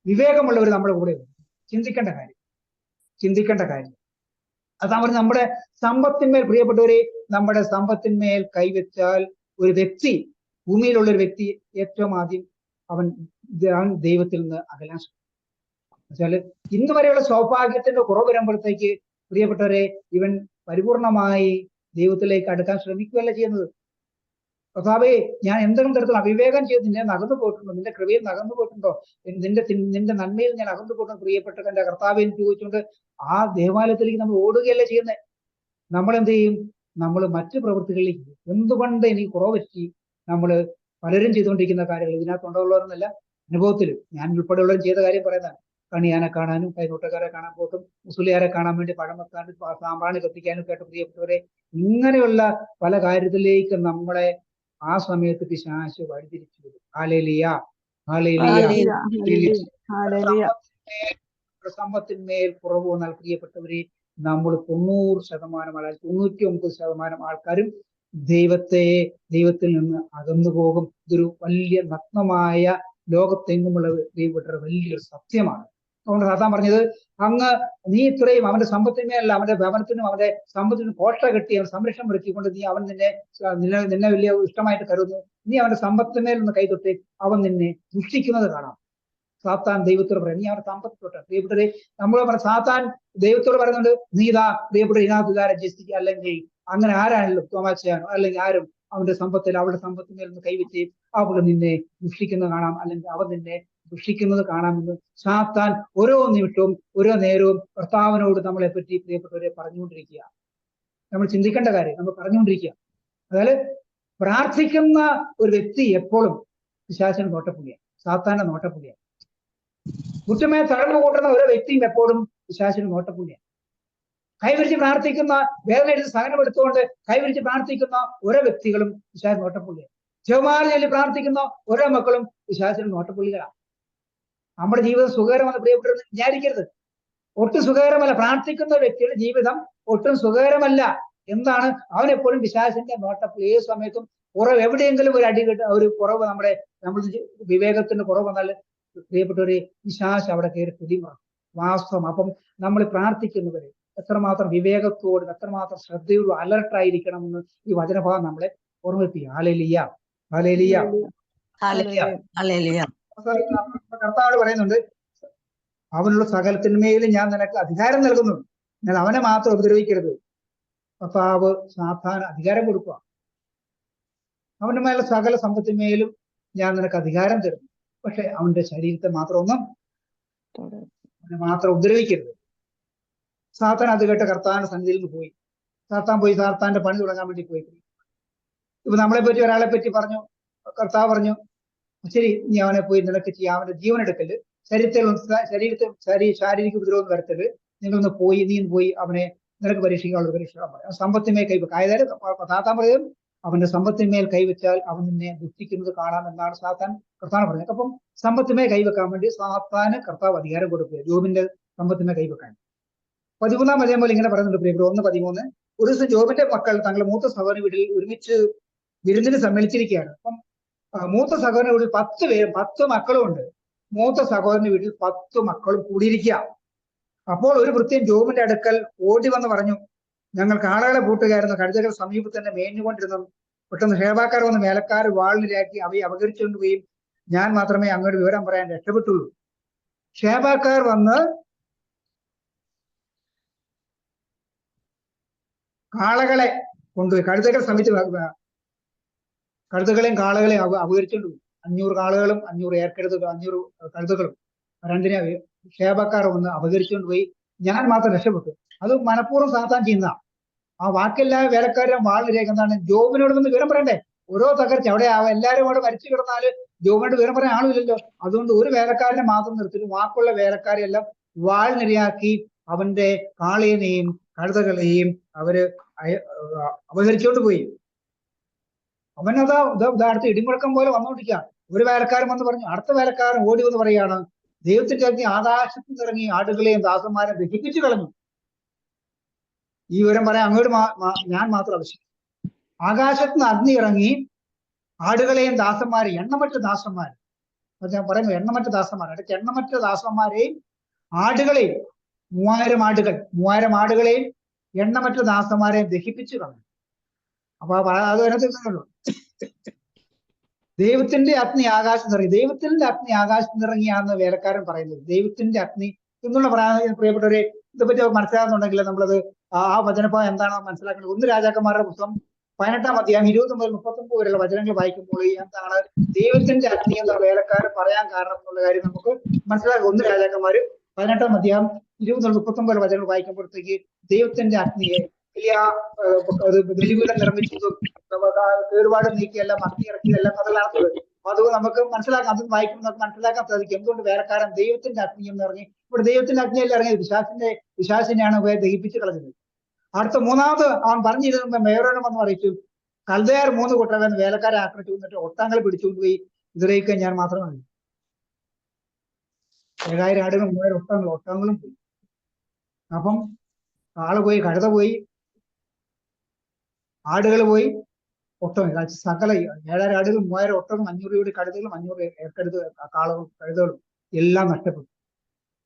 വിവേകമുള്ളവർ നമ്മുടെ കൂടെ ഉണ്ട്. ചിന്തിക്കേണ്ട കാര്യം അതാ പറഞ്ഞ, നമ്മുടെ സമ്പത്തിന്മേൽ പ്രിയപ്പെട്ടവരെ, നമ്മുടെ സമ്പത്തിന്മേൽ കൈവച്ചാൽ ഒരു വ്യക്തി, ഭൂമിയിലുള്ള ഒരു വ്യക്തി ഏറ്റവും ആദ്യം അവൻ ദൈവത്തിൽ നിന്ന് അകലാൻ ശ്രമിക്കും. എന്നുവെച്ചാല് ഇന്ന് വരെയുള്ള സൗഭാഗ്യത്തിന്റെ കുറവ് വരുമ്പോഴത്തേക്ക് പ്രിയപ്പെട്ടവരെ, ഇവൻ പരിപൂർണമായി ദൈവത്തിലേക്ക് അടുക്കാൻ ശ്രമിക്കുകയല്ല ചെയ്യുന്നത്. കർത്താവേ, ഞാൻ എന്തെങ്കിലും തരത്തിൽ അവിവേകം ചെയ്ത് നിന്നെ നകന്നു പോയിട്ടുണ്ടോ, നിന്റെ കൃപയിൽ നകന്നു പോയിട്ടുണ്ടോ, നിന്റെ നന്മയിൽ ഞാൻ അകന്നു പോയിട്ടുണ്ടോ പ്രിയപ്പെട്ട എന്റെ കർത്താവെ എന്ന് ചോദിച്ചുകൊണ്ട് ആ ദേവാലയത്തിലേക്ക് നമ്മൾ ഓടുകയല്ല ചെയ്യുന്നത്. നമ്മൾ എന്ത് ചെയ്യും? നമ്മൾ മറ്റു പ്രവൃത്തികളിലേക്ക് പോകും. എന്തുകൊണ്ട് എനിക്ക് കുറവ് പറ്റി? നമ്മൾ പലരും ചെയ്തുകൊണ്ടിരിക്കുന്ന കാര്യങ്ങൾ ഇതിനകത്തുള്ളവരെന്നല്ല, അനുഭവത്തിൽ ഞാൻ ഉൾപ്പെടെയുള്ളവരും ചെയ്ത കാര്യം പറയുന്നതാണ്. കണിയാനെ കാണാനും കൈനോട്ടക്കാരെ കാണാൻ പോട്ടും മുസ്ലിയാരെ കാണാൻ വേണ്ടി പഴം വെക്കാനും സാമ്പാണി കത്തിക്കാനും കേട്ട പ്രിയപ്പെട്ടവരെ, ഇങ്ങനെയുള്ള പല കാര്യത്തിലേക്ക് നമ്മളെ ആ സമയത്ത് പിശാച് വഴിതിരിച്ചു വിടും. Hallelujah, hallelujah. സമ്പത്തിന്മേൽ കുറവ് വന്നാൽ പ്രിയപ്പെട്ടവരെ, നമ്മൾ 90% 99% ആൾക്കാരും ദൈവത്തിൽ നിന്ന് അകന്നു പോകും. ഇതൊരു വലിയ നഗ്നമായ ലോകത്തെങ്ങുമുള്ള ദൈവപ്പെട്ട വലിയൊരു സത്യമാണ്. അതുകൊണ്ട് സാത്താൻ പറഞ്ഞത്, അങ്ങ് നീ ഇത്രയും അവന്റെ സമ്പത്തിന്മേലല്ല, അവന്റെ ഭവനത്തിനും അവന്റെ സമ്പത്തിനും കോട്ട കെട്ടി അവൻ സംരക്ഷണം ഒരുക്കിക്കൊണ്ട് നീ അവൻ നിന്നെ വലിയ ഇഷ്ടമായിട്ട് കരുതുന്നു, നീ അവന്റെ സമ്പത്തിന്മേൽ ഒന്ന് കൈതൊട്ട് അവൻ നിന്നെ ദുഷിക്കുന്നത് കാണാം. സാത്താൻ ദൈവത്തോട് പറയാം, നീ അവന്റെ സമ്പത്ത് തൊട്ട്. പ്രിയപ്പെട്ടവരെ, നമ്മൾ സാത്താൻ ദൈവത്തോട് പറയുന്നുണ്ട്, നീ ഇതാ പ്രിയപ്പെട്ട ഇതിനകത്ത് ഇതാരെ ജസ്റ്റിക്കുക, അല്ലെങ്കിൽ അങ്ങനെ ആരാണല്ലോ തോമാച്ചയാണോ അല്ലെങ്കിൽ ആരും അവന്റെ അവളുടെ സമ്പത്തിന്മേൽ ഒന്ന് കൈവച്ച് അവൾ നിന്നെ ദുഷിക്കുന്നത് കാണാം, അല്ലെങ്കിൽ അവൻ നിന്നെ ദുഷിക്കുന്നത് കാണാമെന്ന് സാത്താൻ ഓരോ നിമിഷവും ഓരോ നേരവും കർത്താവിനോട് നമ്മളെ പറ്റി പ്രിയപ്പെട്ടവരെ പറഞ്ഞുകൊണ്ടിരിക്കുക. നമ്മൾ ചിന്തിക്കേണ്ട കാര്യം നമ്മൾ പറഞ്ഞുകൊണ്ടിരിക്കുക. അതായത് പ്രാർത്ഥിക്കുന്ന ഒരു വ്യക്തി എപ്പോഴും പിശാചിന്റെ നോട്ടപ്പുള്ളിയാണ്, സാത്താന്റെ നോട്ടപ്പുള്ളിയാണ്. കുറ്റമേ തളർന്നു കൂട്ടുന്ന ഓരോ വ്യക്തിയും എപ്പോഴും പിശാചിന്റെ നോട്ടപ്പുള്ളിയാണ്. കൈവിരിച്ച് പ്രാർത്ഥിക്കുന്ന, വേദന എടുത്ത് സഹനം എടുത്തുകൊണ്ട് കൈവിരിച്ച് പ്രാർത്ഥിക്കുന്ന ഓരോ വ്യക്തികളും പിശാചിന്റെ നോട്ടപ്പുള്ളിയാണ്. ജപമാല ചൊല്ലി പ്രാർത്ഥിക്കുന്ന ഓരോ മക്കളും പിശാചിന്റെ നോട്ടപ്പുള്ളികളാണ്. നമ്മുടെ ജീവിതം സുഖകരമെന്ന് പ്രിയപ്പെട്ടവർ വിചാരിക്കരുത്. ഒട്ടും സുഖകരമല്ല. പ്രാർത്ഥിക്കുന്ന വ്യക്തിയുടെ ജീവിതം ഒട്ടും സുഖകരമല്ല. എന്താണ്? അവനെപ്പോഴും പിശാചിന്റെ നോട്ടപ്പുള്ളി. ഏത് സമയത്തും കുറവ്, എവിടെയെങ്കിലും ഒരു കുറവ് നമ്മുടെ വിവേകത്തിന്റെ കുറവ് വന്നാൽ പ്രിയപ്പെട്ടവരെ പിശാച് അവിടെ കയറി പിടിമുറക്കും. വാസ്തവം. അപ്പം നമ്മൾ പ്രാർത്ഥിക്കുന്നവരെ എത്രമാത്രം വിവേകത്തോടും എത്രമാത്രം ശ്രദ്ധയോടും അലർട്ടായിരിക്കണമെന്ന് ഈ വചനഭാഗം നമ്മളെ ഓർമ്മിപ്പിക്കുക. ഹല്ലേലൂയ, ഹല്ലേലൂയ, ഹല്ലേലൂയ. കർത്താവ് പറയുന്നുണ്ട്, അവനുള്ള സകലത്തിന്മേലും ഞാൻ നിനക്ക് അധികാരം നൽകുന്നു, എന്നാൽ അവനെ മാത്രം ഉപദ്രവിക്കരുത്. കർത്താവ് സാധാരണ അധികാരം കൊടുക്കുക. അവന്റെ മേലെ സകല സമ്പത്തിന്മേലും ഞാൻ നിനക്ക് അധികാരം തരുന്നു, പക്ഷെ അവന്റെ ശരീരത്തെ മാത്രം അവനെ മാത്രം ഉപദ്രവിക്കരുത്. സാത്താൻ അത് കേട്ട കർത്താവിന്റെ സന്നിധിയിൽ നിന്ന് പോയി. സാത്താന്റെ പണി തുടങ്ങാൻ വേണ്ടി പോയി. ഇപ്പൊ നമ്മളെ പറ്റി ഒരാളെ പറ്റി പറഞ്ഞു, കർത്താവ് പറഞ്ഞു, ശരി, നീ അവനെ പോയി നിനക്ക് ചെയ്യാം, അവന്റെ ജീവൻ എടുക്കല്, ശാരീരിക ഉപദ്രവം വരത്തല്, നിങ്ങളൊന്ന് പോയി, നീ പോയി അവനെ നിനക്ക് പരീക്ഷിക്കാനുള്ള പരീക്ഷിക്കാൻ പറയാം. സമ്പത്തിന്മേൽ കൈവെക്കുക. അതായത് സാത്താൻ പറയും, അവന്റെ സമ്പത്തിന്മേൽ കൈവച്ചാൽ അവൻ നിന്നെ ദുഷിക്കുന്നത് കാണാം എന്നാണ് സാത്താൻ കർത്താവ് പറഞ്ഞത്. അപ്പം സമ്പത്തിമേ കൈവെക്കാൻ വേണ്ടി സാത്താന് കർത്താവ് അധികാരം കൊടുക്കുക, ജോബിന്റെ സമ്പത്തിമേ കൈവെക്കാൻ. 13-ാം അധ്യായം പോലെ ഇങ്ങനെ പറയുന്നുണ്ട് പ്രിയപ്പെട്ട 1:13. ഒരു ദിവസം ജോബിന്റെ മക്കൾ തങ്ങളുടെ മൂത്ത സഹോദരന്റെ വീട്ടിൽ ഒരുമിച്ച് വിരുന്നിന് സമ്മേളിച്ചിരിക്കുകയാണ്. അപ്പം മൂത്ത സഹോദരന്റെ വീട്ടിൽ 10 മക്കളും ഉണ്ട്. മൂത്ത സഹോദരന്റെ വീട്ടിൽ 10 മക്കളും കൂടിയിരിക്കുക. അപ്പോൾ ഒരു ഭൃത്യൻ ജോബിന്റെ അടുക്കൽ ഓടി വന്ന് പറഞ്ഞു, ഞങ്ങൾ കാളകളെ പൂട്ടുകയായിരുന്നു, കഴുതകൾ സമീപത്ത് തന്നെ മേഞ്ഞുകൊണ്ടിരുന്നു. പെട്ടെന്ന് ഹേബാക്കാർ വന്ന് മേലക്കാർ വാളിനിരയാക്കി അവയെ അപകരിച്ചുകൊണ്ടുപോയി. ഞാൻ മാത്രമേ അങ്ങോട്ട് വിവരം പറയാൻ രക്ഷപ്പെട്ടുള്ളൂ. ഹേബാക്കാർ വന്ന് കാളകളെ കൊണ്ടുപോയി, കഴുതകൾ കഴുതകളെയും കാളകളെയും അപകരിച്ചുകൊണ്ട് പോയി. 500 കാളകളും 500 ഏർക്കെടുത്തുകളും 500 കഴുതകളും രണ്ടിനെ ഹേബക്കാർ വന്ന് അപകരിച്ചുകൊണ്ട് പോയി. ഞാൻ മാത്രം രക്ഷപ്പെട്ടു. അത് മനഃപൂർവ്വം സാത്താൻ ചെയ്യുന്ന ആ വാക്കെല്ലാ വേലക്കാരും വാളിലേക്ക് എന്താണ് ജോബിനോട് വന്ന് വിവരം പറയണ്ടേ? ഓരോ തകർച്ച അവിടെ എല്ലാവരും അവിടെ മരിച്ചു കിടന്നാല് ജോബിനോട് വിവരം പറയാൻ ആളുമില്ലല്ലോ. അതുകൊണ്ട് ഒരു വേലക്കാരനെ മാത്രം നിർത്തിയിട്ട് വാക്കുള്ള വേലക്കാരെല്ലാം വാളിനിരയാക്കി അവന്റെ കാളേനെയും കഴുതകളെയും അവര് അപഹരിച്ചുകൊണ്ട് പോയി. അവനതാ അടുത്ത് ഇടിമുഴക്കം പോലെ വന്നുകൊണ്ടിരിക്കുക. ഒരു വേലക്കാരൻ വന്ന് പറഞ്ഞു, അടുത്ത വേലക്കാരൻ ഓടി വന്ന് പറയാണ്, ദൈവത്തിന്റെ അഗ്നി ആകാശത്ത് നിറങ്ങി ആടുകളെയും ദാസന്മാരെയും ദഹിപ്പിച്ചു കളഞ്ഞു. ഈ വിവരം പറയാൻ അങ്ങോട്ട് ഞാൻ മാത്രം ആവശ്യം. ആകാശത്ത് നിന്ന് അഗ്നി ഇറങ്ങി ആടുകളെയും ദാസന്മാരെയും, എണ്ണമറ്റ ദാസന്മാർ, ഞാൻ പറയുമ്പോൾ എണ്ണമറ്റ ദാസന്മാർ, അടുത്ത എണ്ണമറ്റ ദാസന്മാരെയും ആടുകളെയും 3000 ആടുകളെയും എണ്ണമറ്റ ദാസന്മാരെയും ദഹിപ്പിച്ചു കളഞ്ഞു. അപ്പൊ അത് അതിനകത്തുള്ളൂ. ദൈവത്തിന്റെ അഗ്നി ആകാശത്ത് നിറങ്ങി, ദൈവത്തിന്റെ അഗ്നി ആകാശത്ത് നിറങ്ങിയാന്ന് വേലക്കാരൻ പറയുന്നത്. ദൈവത്തിന്റെ അഗ്നി എന്നുള്ള പറയാൻ പ്രിയപ്പെട്ടവരെ ഇതേപ്പറ്റി മനസ്സിലാകുന്നുണ്ടെങ്കിൽ നമ്മളത് ആ വചനഭാഗം എന്താണെന്ന് മനസ്സിലാക്കേണ്ടത്. 1 രാജാക്കന്മാരുടെ പുസ്തകം 18-ാം അധ്യായം 20 മുതൽ 39 വരെയുള്ള വചനങ്ങൾ വായിക്കുമ്പോൾ എന്താണ് ദൈവത്തിന്റെ അഗ്നി എന്ന വേലക്കാരൻ പറയാൻ കാരണം എന്നുള്ള കാര്യം നമുക്ക് മനസ്സിലാക്കുക. 1 രാജാക്കന്മാര് 18-ാം അധ്യായം 20 മുതൽ 39 വചനങ്ങൾ വായിക്കുമ്പോഴത്തേക്ക് ദൈവത്തിന്റെ അഗ്നിയെ ബലിപീഠം നിർമ്മിച്ചതും കേടുപാട് നീക്കിയെല്ലാം അഗ്നി ഇറക്കിയതെല്ലാം അതിലാണ്. അത് നമുക്ക് മനസ്സിലാക്കാം, അത് വായിക്കുമ്പോൾ നമുക്ക് മനസ്സിലാക്കാൻ സാധിക്കും എന്തുകൊണ്ട് വേലക്കാരൻ ദൈവത്തിന്റെ അഗ്നി എന്ന് ഇറങ്ങി. ഇവിടെ ദൈവത്തിന്റെ അഗ്നിയല്ല ഇറങ്ങിയത്, പിശാചിനെയാണ് ദഹിപ്പിച്ച് കളഞ്ഞത്. അടുത്ത 3ാമത് അവൻ പറഞ്ഞിരുന്ന മേയറോനും വന്ന് അറിയിച്ചു, കൽദയർ 3 കൂട്ടരെന്ന് വേലക്കാരെ ആക്രമിച്ചു വന്നിട്ട് ഒട്ടകങ്ങളെ പിടിച്ചുകൊണ്ടുപോയി. ഇതിലേക്ക് ഞാൻ മാത്രമല്ല, 7000 ആടുകളും 3000 ഒട്ടകങ്ങളും പോയി. അപ്പം ആള് പോയി, കഴുത പോയി, ആടുകൾ പോയി, ഒട്ടകം സകല 7000 ആടുകളും 3000 ഒട്ടകം 500 രൂപയുടെ കഴുതകളും 500 ഏർക്കെടുത്ത് കാളകളും കഴുതകളും എല്ലാം നഷ്ടപ്പെട്ടു.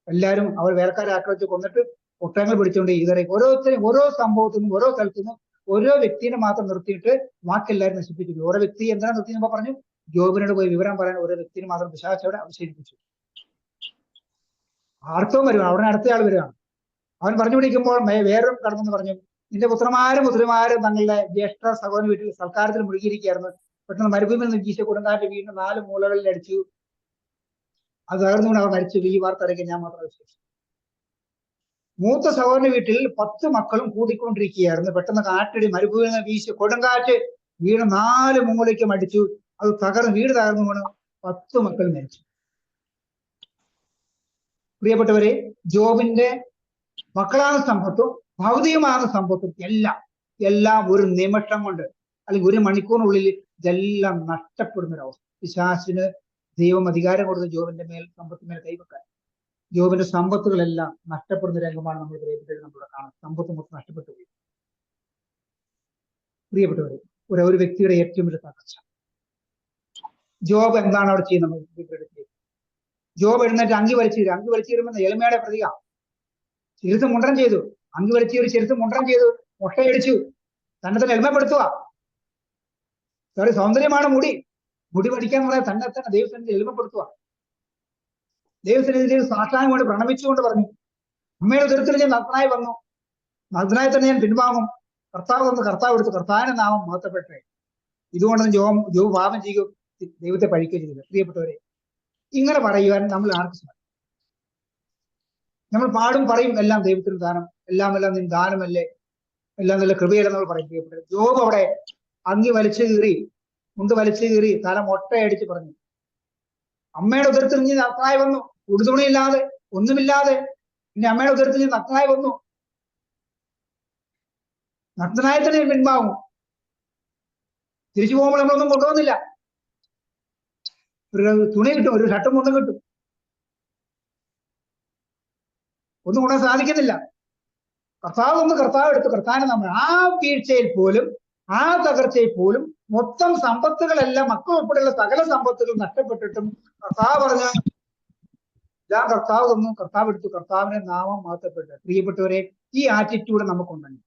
എല്ലാവരും അവർ വേലക്കാരെ ആക്രമിച്ച് കൊന്നിട്ട് ഒട്ടകങ്ങൾ പിടിച്ചുകൊണ്ട് ഇതുവരെ ഓരോരുത്തരും ഓരോ സംഭവത്തിനും ഓരോ സ്ഥലത്തുനിന്നും ഓരോ വ്യക്തിനെ മാത്രം നിർത്തിയിട്ട് ബാക്കിയെല്ലാവരും നശിപ്പിച്ചു. ഓരോ വ്യക്തി എന്തിനാ നിർത്തി പറഞ്ഞു, ജോബിനോട് പോയി വിവരം പറയാൻ ഓരോ വ്യക്തിനെ മാത്രം പിശാചവിടെ അവശേഷിപ്പിച്ചു. ആർത്തവം വരുവാണ്, അവിടെ അടുത്തയാൾ വരികയാണ്. അവൻ പറഞ്ഞു പിടിക്കുമ്പോൾ വേറൊരു കടന്നെന്ന് പറഞ്ഞു, നിന്റെ പുത്രന്മാരും തങ്ങളുടെ ജ്യേഷ്ഠ സഹോദരൻ വീട്ടിൽ സൽക്കാരത്തിൽ മുഴുകിയിരിക്കുകയായിരുന്നു. പെട്ടെന്ന് മരുഭൂമിയിൽ നിന്ന് വീശ കൊടുങ്കാറ്റ് വീണ്ടും 4 മൂലകളിൽ അടിച്ചു. അത് തകർന്നുകൊണ്ട് അവർ മരിച്ചു. ഈ വാർത്ത അറിയിക്കാൻ ഞാൻ മാത്രം വിശ്വസിച്ചു. മൂത്ത സഹോദരന്റെ വീട്ടിൽ 10 മക്കളും കൂടിക്കൊണ്ടിരിക്കുകയായിരുന്നു. പെട്ടെന്ന് കാറ്റടി മരുഭൂമിയിൽ നിന്ന് വീശി കൊടുങ്കാറ്റ് വീണ് 4 മൂലയ്ക്കും അടിച്ചു. അത് വീട് തകർന്നു വീണ് 10 മക്കൾ മരിച്ചു. പ്രിയപ്പെട്ടവരെ, ജോബിന്റെ മക്കളാണ് സമ്പത്തും ഭൗതികമാണ് സമ്പത്തും എല്ലാം ഒരു നിമിഷം കൊണ്ട് അല്ലെങ്കിൽ 1 മണിക്കൂറിനുള്ളിൽ ഇതെല്ലാം നഷ്ടപ്പെടുന്ന ഒരവസ്ഥ. പിശാചിന് ദൈവം അധികാരം കൊടുത്ത് ജോബിന്റെ സമ്പത്തിന്മേൽ കൈവെക്കാൻ. ജോബിന്റെ സമ്പത്തുകളെല്ലാം നഷ്ടപ്പെടുന്ന രംഗമാണ് നമ്മൾ നമ്മളിവിടെ കാണുന്നത്. സമ്പത്ത് മൊത്തം നഷ്ടപ്പെട്ടു പോയി. പ്രിയപ്പെട്ടവരെ, ഒരു വ്യക്തിയുടെ ഏറ്റവും വലിയ തകർച്ച. ജോബ് എന്താണ് അവിടെ ചെയ്യുന്നത്? ജോബ് എഴുന്നേറ്റ് അങ്കി വലിച്ചീരുമെന്ന് എളിമയുടെ പ്രതീക. ചിരുത്ത് മുണ്ടനം ചെയ്തു, അങ്കി വലിച്ചീര് ചിരുത്ത് മുണ്ടനം ചെയ്തു, മുട്ടയടിച്ചു, തന്നെ തന്നെ എളിമപ്പെടുത്തുക. സൗന്ദര്യമാണ് മുടി പഠിക്കാൻ പറയാൻ തന്നെ ദൈവത്തിന്റെ എളിമപ്പെടുത്തുക. ദൈവത്തിന് സാക്ഷായം കൊണ്ട് പ്രണമിച്ചുകൊണ്ട് പറഞ്ഞു, അമ്മയുടെ ദുരിതത്തിൽ ഞാൻ നഗ്നായി വന്നു, നഗ്നായി തന്നെ ഞാൻ പിൻവാങ്ങും. കർത്താവ് തന്നു, കർത്താവ് എടുത്തു, കർത്താവിന്റെ നാമം മഹത്വപ്പെട്ടെ. ഇതുകൊണ്ടൊന്നും ജോബ് പാപം ചെയ്യുകയോ ദൈവത്തെ പഴിക്കുകയോ ചെയ്തില്ല. പ്രിയപ്പെട്ടവരെ, ഇങ്ങനെ പറയുവാൻ നമ്മൾ ആർക്ക് സാധിക്കും? നമ്മൾ പാടും പറയും എല്ലാം ദൈവത്തിന് ദാനം, എല്ലാം നിൻ ദാനമല്ലേ, എല്ലാം നല്ല കൃപയല്ല നമ്മൾ പറയും. പ്രിയപ്പെട്ടവരെ, ജോബ് അവിടെ അങ്കി വലിച്ചു കീറി, മുണ്ട് വലിച്ചു കീറി, തല മൊട്ടയടിച്ച് പറഞ്ഞു, അമ്മയുടെ ഉദരത്തിൽ നീ നഗ്നായി വന്നു, ഉടുതുണിയില്ലാതെ ഒന്നുമില്ലാതെ പിന്നെ അമ്മയുടെ ഉദരത്തിൽ നീ നഗ്നായി വന്നു, നഗ്നായി തന്നെ പിൻവാങ്ങും. തിരിച്ചു പോകുമ്പോൾ നമ്മളൊന്നും കൊണ്ടുപോകുന്നില്ല. ഒരു തുണി കിട്ടും, ഒരു ഷർട്ടും മുണ്ടും കിട്ടും. ഒന്നും കൊണ്ടാൻ സാധിക്കുന്നില്ല. കർത്താവ് എടുത്തു. കർത്താവിനെ നമ്മൾ ആ വീഴ്ചയിൽ പോലും, ആ തകർച്ചയിൽ പോലും മൊത്തം സമ്പത്തുകളെല്ലാം മക്കൾ ഉൾപ്പെടെയുള്ള സകല സമ്പത്തുകൾ നഷ്ടപ്പെട്ടിട്ടും കർത്താവ് പറഞ്ഞ ഞാൻ കർത്താവ് തന്നു, കർത്താവ് എടുത്തു, കർത്താവിനെ നാമം മാറ്റപ്പെട്ടു. പ്രിയപ്പെട്ടവരെ, ഈ ആറ്റിറ്റ്യൂഡ് നമുക്കുണ്ടെങ്കിൽ,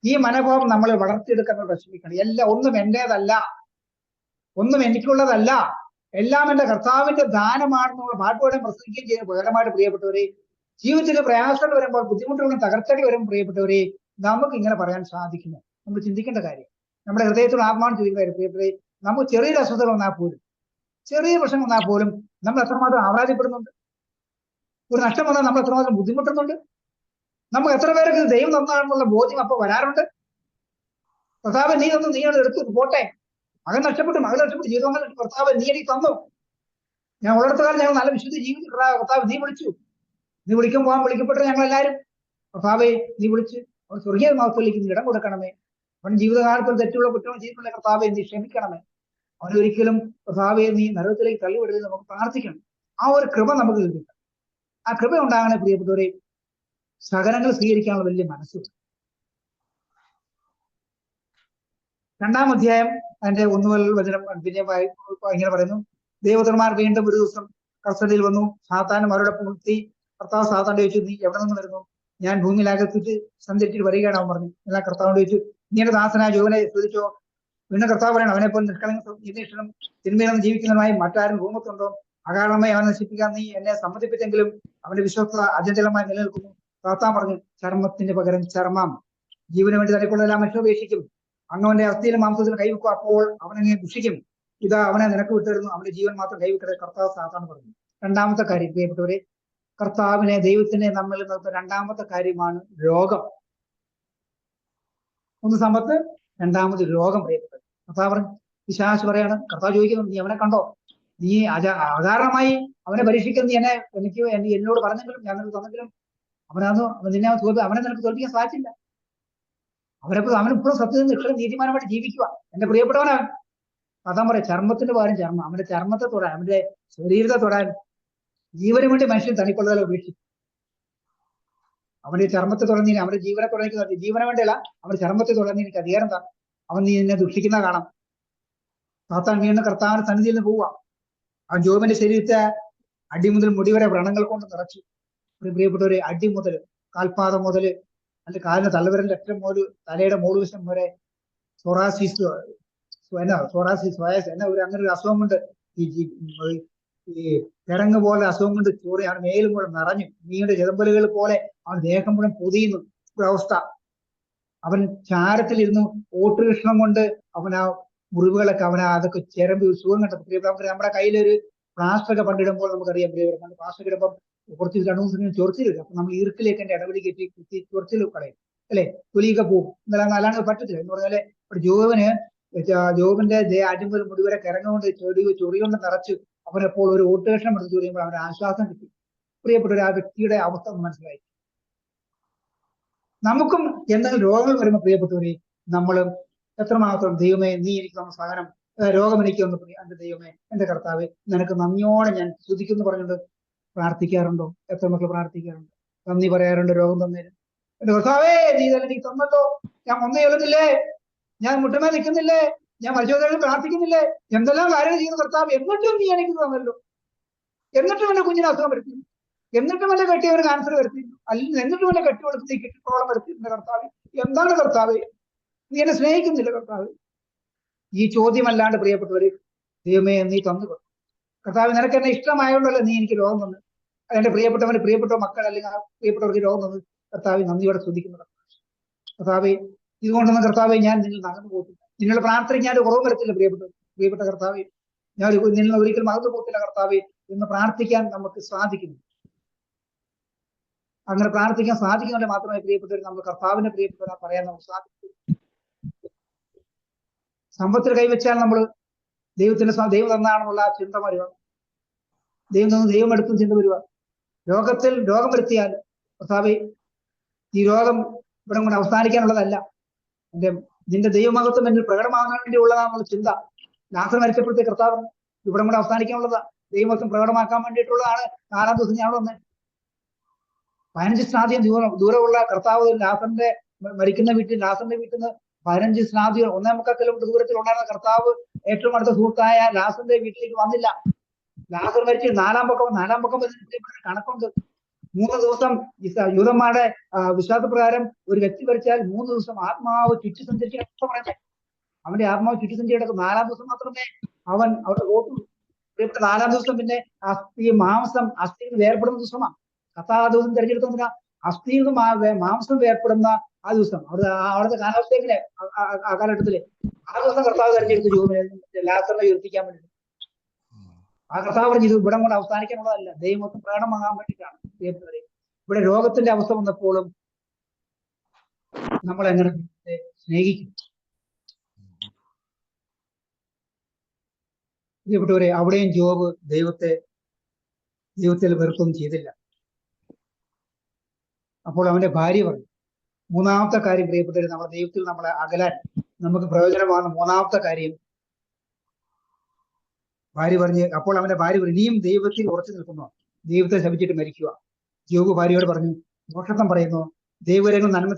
ഈ മനോഭാവം നമ്മളെ വളർത്തിയെടുക്കാൻ ശ്രമിക്കണം. എല്ലാം ഒന്നും എന്റേതല്ല, ഒന്നും എനിക്കുള്ളതല്ല, എല്ലാം എന്റെ കർത്താവിന്റെ ദാനമാണെന്നുള്ള പാട്ടുപാടാൻ പ്രസംഗിക്കുകയും ചെയ്യുന്ന പകരമായിട്ട് പ്രിയപ്പെട്ടവരെ, ജീവിതത്തിൽ പ്രയാസങ്ങൾ വരുമ്പോൾ, ബുദ്ധിമുട്ടുകളും തകർച്ചകൾ വരുമ്പോൾ പ്രിയപ്പെട്ടവരെ, നമുക്ക് ഇങ്ങനെ പറയാൻ സാധിക്കുമോ? നമ്മൾ ചിന്തിക്കേണ്ട കാര്യം. നമ്മുടെ ഹൃദയത്തോട് ആത്മാനം ചോദിക്കുന്ന കാര്യം പ്രിയപ്പെട്ടവരെ, നമുക്ക് ചെറിയൊരു അസ്വസ്ഥത വന്നാൽ പോലും, ചെറിയ പ്രശ്നം വന്നാൽ പോലും നമ്മൾ എത്രമാത്രം ആഹ്ലാദപ്പെടുന്നുണ്ട്. ഒരു നഷ്ടം വന്നാൽ നമ്മൾ എത്രമാത്രം ബുദ്ധിമുട്ടുന്നുണ്ട്. നമുക്ക് എത്ര പേർക്ക് ദൈവം തന്നാണെന്നുള്ള ബോധ്യം അപ്പൊ വരാറുണ്ട്. കർത്താവ് നീ തന്നു, നീയാണ് എടുത്തു, പോട്ടെ. മകൻ നഷ്ടപ്പെട്ടു, ജീവിതം കർത്താവ് നീ എനിക്ക് തന്നു, ഞാൻ ഉള്ളിടത്തുകാലം ഞങ്ങൾ നല്ല വിശുദ്ധ ജീവിതം കർത്താവ് നീ വിളിച്ചു, നീ വിളിക്കുമ്പോൾ വിളിക്കപ്പെട്ട ഞങ്ങൾ എല്ലാവരും കർത്താവെ നീ വിളിച്ച് അവൻ സ്വർഗീയ മാസത്തിലേക്ക് നീ ഇടം കൊടുക്കണമേ. അവൻ ജീവിതകാലത്തിൽ തെറ്റുള്ള കുറ്റങ്ങൾ ചെയ്തിട്ടുള്ള കർത്താവെ നീ ക്ഷമിക്കണമേ. അവനൊരിക്കലും കർത്താവെ നീ നരകത്തിലേക്ക് തള്ളിവിടരുത് നമുക്ക് പ്രാർത്ഥിക്കണം. ആ ഒരു കൃപ നമുക്ക് ലഭിക്കണം. ആ കൃപ ഉണ്ടാകണേ പ്രിയപ്പെട്ടവരെ, സഹനങ്ങൾ സ്വീകരിക്കാനുള്ള വലിയ മനസ്സ്. 2-ാം അധ്യായം അതിന്റെ 1 മുതൽ വചനം പിന്നെ ഇങ്ങനെ പറയുന്നു. ദേവദൂതന്മാർ വീണ്ടും ഒരു ദിവസം കർസനയിൽ വന്നു. സാത്താനും അവരുടെ പൂർത്തി. കർത്താവ് സാത്താൻ ചോദിച്ചു, നീ എവിടെ നിന്ന് വരുന്നു? ഞാൻ ഭൂമിയിലാകത്തിട്ട് സഞ്ചരിച്ചിട്ട് വരികയാണ്. അവൻ പറഞ്ഞു. എന്നാൽ കർത്താവിനോട് ചോദിച്ചു, നീ എന്റെ ദാസനായ ജോബിനെ ചോദിച്ചോ? വീണ്ടും കർത്താവ് പറയണം, അവനെ പോലെ നിഷ്കളങ്കീക്ഷണം തിന്മയിലും ജീവിക്കുന്നതുമായി മറ്റാരും ഭൂമത്തുണ്ടോ? അകാരണമായി അവനെ നശിപ്പിക്കാൻ നീ എന്നെ സമ്മതിപ്പിച്ചെങ്കിലും അവന്റെ വിശ്വസ്തത അചഞ്ചലമായി നിലനിൽക്കുന്നു. സാത്താൻ പറഞ്ഞു, ചർമ്മത്തിന്റെ പകരം ചർമ്മം, ജീവന് വേണ്ടി തനിക്കുള്ളതെല്ലാം മനുഷ്യോപേക്ഷിക്കും. അങ്ങവന്റെ അസ്ഥിയിലും മാംസത്തിലും കൈവെക്കും, അപ്പോൾ അവനെ ദുഷിക്കും. ഇതാ അവനെ നിനക്ക് വിട്ടിരുന്നു, അവന്റെ ജീവൻ മാത്രം കൈവെക്കരുത്. കർത്താവ് സാത്താൻ പറഞ്ഞു. 2-ാമത്തെ കാര്യം പ്രിയപ്പെട്ടവരെ, കർത്താവിനെ ദൈവത്തിനെ നമ്മളിൽ നിർത്തുന്ന 2-ാമത്തെ കാര്യമാണ് രോഗം. ഒന്ന് സമ്പത്ത്, 2-ാമത് രോഗം. പ്രിയപ്പെട്ടത് കർത്താവ് പറഞ്ഞു, പിശാച് പറയാണ്, കർത്താവ് ചോദിക്കുന്നു, നീ അവനെ കണ്ടോ? നീ അകാരണമായി അവനെ പരീക്ഷിക്കുന്ന നീ എന്നോട് പറഞ്ഞെങ്കിലും ഞാൻ നിനക്ക് തന്നെങ്കിലും അവനെ നിനക്ക് തോൽപ്പിക്കാൻ സാധിച്ചില്ല. അവനിപ്പോഴും സത്യത്തിൽ നിഷ്കള നീതിമാനമായിട്ട് ജീവിക്കുക. എന്റെ പ്രിയപ്പെട്ടവനവൻ. അതാ പറയാം, ചർമ്മത്തിന്റെ പകരം ചർമ്മം. അവന്റെ ചർമ്മത്തെ തൊടാൻ, അവന്റെ ശരീരത്തെ തൊടാൻ ജീവന് വേണ്ടി മനുഷ്യൻ തനിക്കുള്ളതല്ല ഉപേക്ഷിക്കും. അവന്റെ ചർമ്മത്തെ തുടർന്ന് അവന്റെ ജീവനെ തുടങ്ങി, ജീവനെ വേണ്ടിയല്ല അവന്റെ ചർമ്മത്തെ തുടർന്ന് എനിക്ക് അധികാരം എന്താ? അവൻ നീ എന്നെ ദുഷിക്കുന്ന കാണാം. സാത്താൻ വീണ്ടും കർത്താവിന്റെ സന്നിധിയിൽ നിന്ന് പോവുക. അവൻ ജോബിന്റെ ശരീരത്തെ അടി മുതൽ മുടി വരെ വ്രണങ്ങൾ കൊണ്ട് നിറച്ചു. പ്രിയപ്പെട്ടവരെ, അടി മുതൽ കാൽപാദം മുതൽ അല്ലെ കാലിന് തലവിരലിന്റെ അറ്റം മുതൽ തലയുടെ മൂടുവശം വരെ സൊറാസിസ് അങ്ങനെ ഒരു അസുഖമുണ്ട്. ഈ കിഴങ്ങ് പോലെ അസുഖം കൊണ്ട് ചോറിയാണ് മേലും കൂടെ നിറഞ്ഞു, നീണ്ട ചെതമ്പലുകൾ പോലെ അവൻ ദേഹം മുഴുവൻ പൊതിയുന്നു ഒരവസ്ഥ. അവൻ ചാരത്തിലിരുന്നു ഓട്ടുകഷ്ണം കൊണ്ട് അവൻ ആ മുറിവുകളൊക്കെ അതൊക്കെ ചിരമ്പി സുഖം കണ്ടപ്പോൾ നമുക്ക് നമ്മുടെ കയ്യിലൊരു പ്ലാസ്റ്ററൊക്കെ പണ്ടിടുമ്പോൾ നമുക്കറിയാം പ്രിയപ്പെട്ട പ്ലാസ്റ്റർ ഇടുമ്പോൾ കുറച്ച് 2-3 ദിവസം ചൊറിച്ചിൽ വരും. അപ്പൊ നമ്മൾ ഈർക്കിലേക്ക് എന്റെ ഇടവെളി കെട്ടി കുത്തി ചൊറിച്ചിൽ കളയും, അല്ലെ? തൊലിയൊക്കെ പോകും. എന്നാലും അല്ലാണ്ട് പറ്റത്തില്ല എന്ന് പറഞ്ഞാല് ജോബിന്റെ അടിമുതൽ മുടിവരെ കിറങ്ങുകൊണ്ട് ചൊറി കൊണ്ട് നിറച്ച് അവനെപ്പോൾ ഒരു ഓട്ടുകഷ്ണം എടുത്ത് ചൊറിയുമ്പോൾ അവന് ആശ്വാസം കിട്ടി. പ്രിയപ്പെട്ട ആ വ്യക്തിയുടെ അവസ്ഥ മനസ്സിലായി. നമുക്കും എന്തെങ്കിലും രോഗങ്ങൾ വരുമ്പോൾ പ്രിയപ്പെട്ടവരെ, നമ്മൾ എത്രമാത്രം ദൈവമേ നീ എനിക്ക് തന്ന സഹനം, രോഗം എനിക്ക് ഒന്ന് എന്റെ ദൈവമേ, എന്റെ കർത്താവേ നിനക്ക് നന്ദിയോടെ ഞാൻ സ്തുതിക്കുന്നു പറഞ്ഞുകൊണ്ട് പ്രാർത്ഥിക്കാറുണ്ടോ? എത്ര മക്കൾ പ്രാർത്ഥിക്കാറുണ്ട്? നന്ദി പറയാറുണ്ട് രോഗം തന്നേരും. എന്റെ കർത്താവേ നീ ഇതെല്ലാം എനിക്ക് തന്നല്ലോ, ഞാൻ ഒന്നേ എഴുതുന്നില്ലേ, ഞാൻ മുട്ടമേ നിൽക്കുന്നില്ലേ, ഞാൻ മരിച്ചവരോട് പ്രാർത്ഥിക്കുന്നില്ലേ, എന്തെല്ലാം കാര്യങ്ങൾ ചെയ്യുന്ന കർത്താവ്, എന്നിട്ടും നീ എനിക്ക് തന്നല്ലോ, എന്നിട്ടും എന്റെ കുഞ്ഞിന് അസുഖം വരുത്തിയിരുന്നു, എന്നിട്ടും എന്റെ കെട്ടിയവന് ക്യാൻസർ വരുത്തിയിരുന്നു, അല്ലെങ്കിൽ എന്നിട്ടും എന്റെ കെട്ടിവെളുത്ത് നീ കിട്ടിക്കോളം വരുത്തിയിട്ടുണ്ട് കർത്താവ്. എന്താണ് കർത്താവ്, നീ എന്നെ സ്നേഹിക്കുന്നില്ല കർത്താവ്? ഈ ചോദ്യമല്ലാണ്ട് പ്രിയപ്പെട്ടവര്, ദൈവമേ നീ തന്നു കർത്താവ്, നിനക്ക് എന്നെ ഇഷ്ടമായുള്ളല്ലോ നീ എനിക്ക് രോഗം തന്നു, എന്റെ പ്രിയപ്പെട്ട മക്കൾ അല്ലെങ്കിൽ പ്രിയപ്പെട്ടവർക്ക് രോഗം തന്നു കർത്താവ്, നന്ദിയോടെ സ്തുതിക്കുന്നു കർത്താവെ. ഇതുകൊണ്ടൊന്നും കർത്താവെ ഞാൻ നിന്നിൽ നടന്നു പോകത്തില്ല, നിങ്ങളുടെ പ്രാർത്ഥനയ്ക്ക് ഞാൻ കുറവ് വരത്തില്ല പ്രിയപ്പെട്ട കർത്താവെ, ഞാൻ നിന്നിൽ ഒരിക്കലും മറന്നു പോകത്തില്ല കർത്താവെ എന്ന് പ്രാർത്ഥിക്കാൻ നമുക്ക് സാധിക്കുന്നു. അങ്ങനെ പ്രാർത്ഥിക്കാൻ സാധിക്കുന്നുണ്ട് മാത്രമേ പ്രിയപ്പെട്ടവർ നമ്മൾ കർത്താവിനെ പ്രിയപ്പെട്ടവരാ പറയാൻ നമുക്ക് സാധിക്കൂ. സമ്പത്തിൽ കൈവച്ചാൽ നമ്മൾ ദൈവം തന്നാണെന്നുള്ള ചിന്ത വരുക, ദൈവം എടുത്തും ചിന്ത വരുക. രോഗം വരുത്തിയാൽ കർത്താവേ ഈ രോഗം ഇവിടെ കൊണ്ട് അവസാനിക്കാനുള്ളതല്ല, നിന്റെ ദൈവമഹത്വം എന്നിൽ പ്രകടമാകാൻ വേണ്ടി ഉള്ളതാണെന്നുള്ള ചിന്ത. ലാസർ മരിച്ചപ്പോഴത്തെ കർത്താവ് ഇവിടെ കൂടെ അവസാനിക്കാനുള്ളതാ. ദൈവത്വം പ്രകടമാക്കാൻ വേണ്ടിയിട്ടുള്ളതാണ് 4-ാം ദിവസം ഞാൻ വന്നത്. 15 സ്നാധികം ദൂരമുള്ള കർത്താവ് ലാസറിന്റെ മരിക്കുന്ന വീട്ടിൽ, ലാസറിന്റെ വീട്ടിൽ നിന്ന് 15 സ്നാധികം 1.25 കിലോമീറ്റർ ദൂരത്തിൽ ഉണ്ടായിരുന്ന കർത്താവ് ഏറ്റവും അടുത്ത സുഹൃത്തായ ലാസറിന്റെ വീട്ടിലേക്ക് വന്നില്ല. ലാസർ മരിച്ച് 4-ാം പക്കം കണക്കുണ്ട്. 3 ദിവസം യൂതന്മാരുടെ വിശ്വാസപ്രകാരം ഒരു വ്യക്തി മരിച്ചാൽ 3 ദിവസം ആത്മാവ് ചുറ്റി സഞ്ചരിച്ച് പറയുന്നത്. അവന്റെ ആത്മാവ് ചുറ്റി സഞ്ചരിച്ച് 4-ാം ദിവസം മാത്രമേ അവൻ അവിടെ ഓർത്തു. 4-ാം ദിവസം പിന്നെ മാംസം അസ്ഥിയിൽ വേർപ്പെടുന്ന ദിവസമാണ്. 10-ാം ദിവസം തിരഞ്ഞെടുത്ത അസ്ഥിയിൽ നിന്ന് മാംസം വേർപ്പെടുന്ന ആ ദിവസം അവിടുത്തെ കാലാവസ്ഥയിലെ ആ കാലഘട്ടത്തില് ആ ദിവസം കർത്താവ് തിരഞ്ഞെടുത്ത് ലാസറിനെ ഉയർത്തിക്കാൻ വേണ്ടി. ആ കർത്താവ് പറഞ്ഞു ഇത് ഇവിടെ കൊണ്ട് അവസാനിക്കാനുള്ളതല്ല, ദൈവമൊത്തം പ്രകടമാകാൻ വേണ്ടിയിട്ടാണ്. ഇവിടെ രോഗത്തിന്റെ അവസ്ഥ വന്നപ്പോഴും നമ്മൾ എങ്ങനെ സ്നേഹിക്കും? പ്രിയപ്പെട്ടവരെ, അവിടെയും ജോബ് ദൈവത്തിൽ വെറുപ്പൊന്നും ചെയ്തില്ല. അപ്പോൾ അവന്റെ ഭാര്യ പറഞ്ഞു. 3-ാമത്തെ കാര്യം പ്രിയപ്പെട്ടവരെ, നമ്മുടെ ദൈവത്തിൽ നമ്മളെ അകലാൻ നമുക്ക് പ്രയോജനമാണ്. 3-ാമത്തെ കാര്യം ഭാര്യ പറഞ്ഞ്, അപ്പോൾ അവന്റെ ഭാര്യ പറഞ്ഞു, നീയും ദൈവത്തിൽ ഉറച്ചു നിൽക്കുന്നു, ദൈവത്തെ ശപിച്ചിട്ട് മരിക്കുക. ജോബ് ഭാര്യയോട് പറഞ്ഞു, മോക്ഷത്വം പറയുന്നു, ദൈവരംഗം നന്മ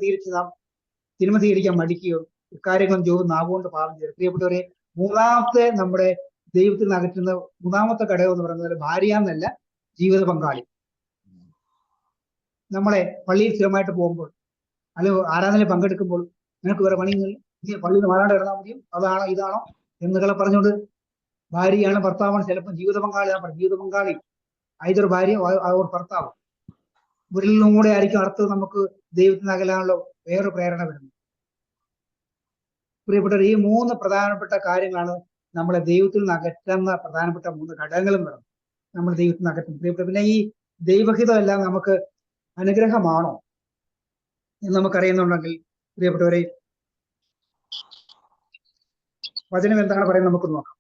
തിന്മ തീരിക്കാൻ മടിക്കുകയോ ഇക്കാര്യങ്ങളും ജോബ് നാവുകൊണ്ട് പാപം ചെയ്തു. പ്രിയപ്പെട്ടവരെ, 3-ാമത്തെ നമ്മുടെ ദൈവത്തിൽ നിന്ന് അകറ്റുന്ന 3-ാമത്തെ ഘടകം എന്ന് പറയുന്നത് ഭാര്യ എന്നല്ല, ജീവിത പങ്കാളി. നമ്മളെ പള്ളിയിൽ സ്ഥിരമായിട്ട് പോകുമ്പോൾ അല്ലെങ്കിൽ ആരാധനയിൽ പങ്കെടുക്കുമ്പോൾ നിനക്ക് വേറെ പണിയൊന്നുമില്ല, പള്ളിയിൽ നിന്ന് മാറാണ്ട് കിടന്നാൽ മതിയോ, അതാണോ ഇതാണോ എന്നുകളെ പറഞ്ഞുകൊണ്ട് ഭാര്യയാണ് ഭർത്താവാണ്, ചിലപ്പോൾ ജീവിത പങ്കാളിയാണ്. ജീവിത പങ്കാളി ഐതർ ഭാര്യ അവർ ഭർത്താവ്, ഇവരിലും കൂടെ ആയിരിക്കും അർത്ഥം നമുക്ക് ദൈവത്തിന് അകലാനുള്ള വേറൊരു പ്രേരണ വരുന്നത്. പ്രിയപ്പെട്ടവർ, ഈ 3 പ്രധാനപ്പെട്ട കാര്യങ്ങളാണ് നമ്മളെ ദൈവത്തിൽ നിന്ന് അകറ്റുന്ന പ്രധാനപ്പെട്ട 3 ഘടകങ്ങളും വേണം നമ്മൾ ദൈവത്തിൽ നിന്ന് അകറ്റും. പ്രിയപ്പെട്ട, പിന്നെ ഈ ദൈവഹിതമെല്ലാം നമുക്ക് അനുഗ്രഹമാണോ എന്ന് നമുക്കറിയുന്നുണ്ടെങ്കിൽ പ്രിയപ്പെട്ടവരെ, വചനം എന്താണ് പറയുന്നത് നമുക്ക് നോക്കാം.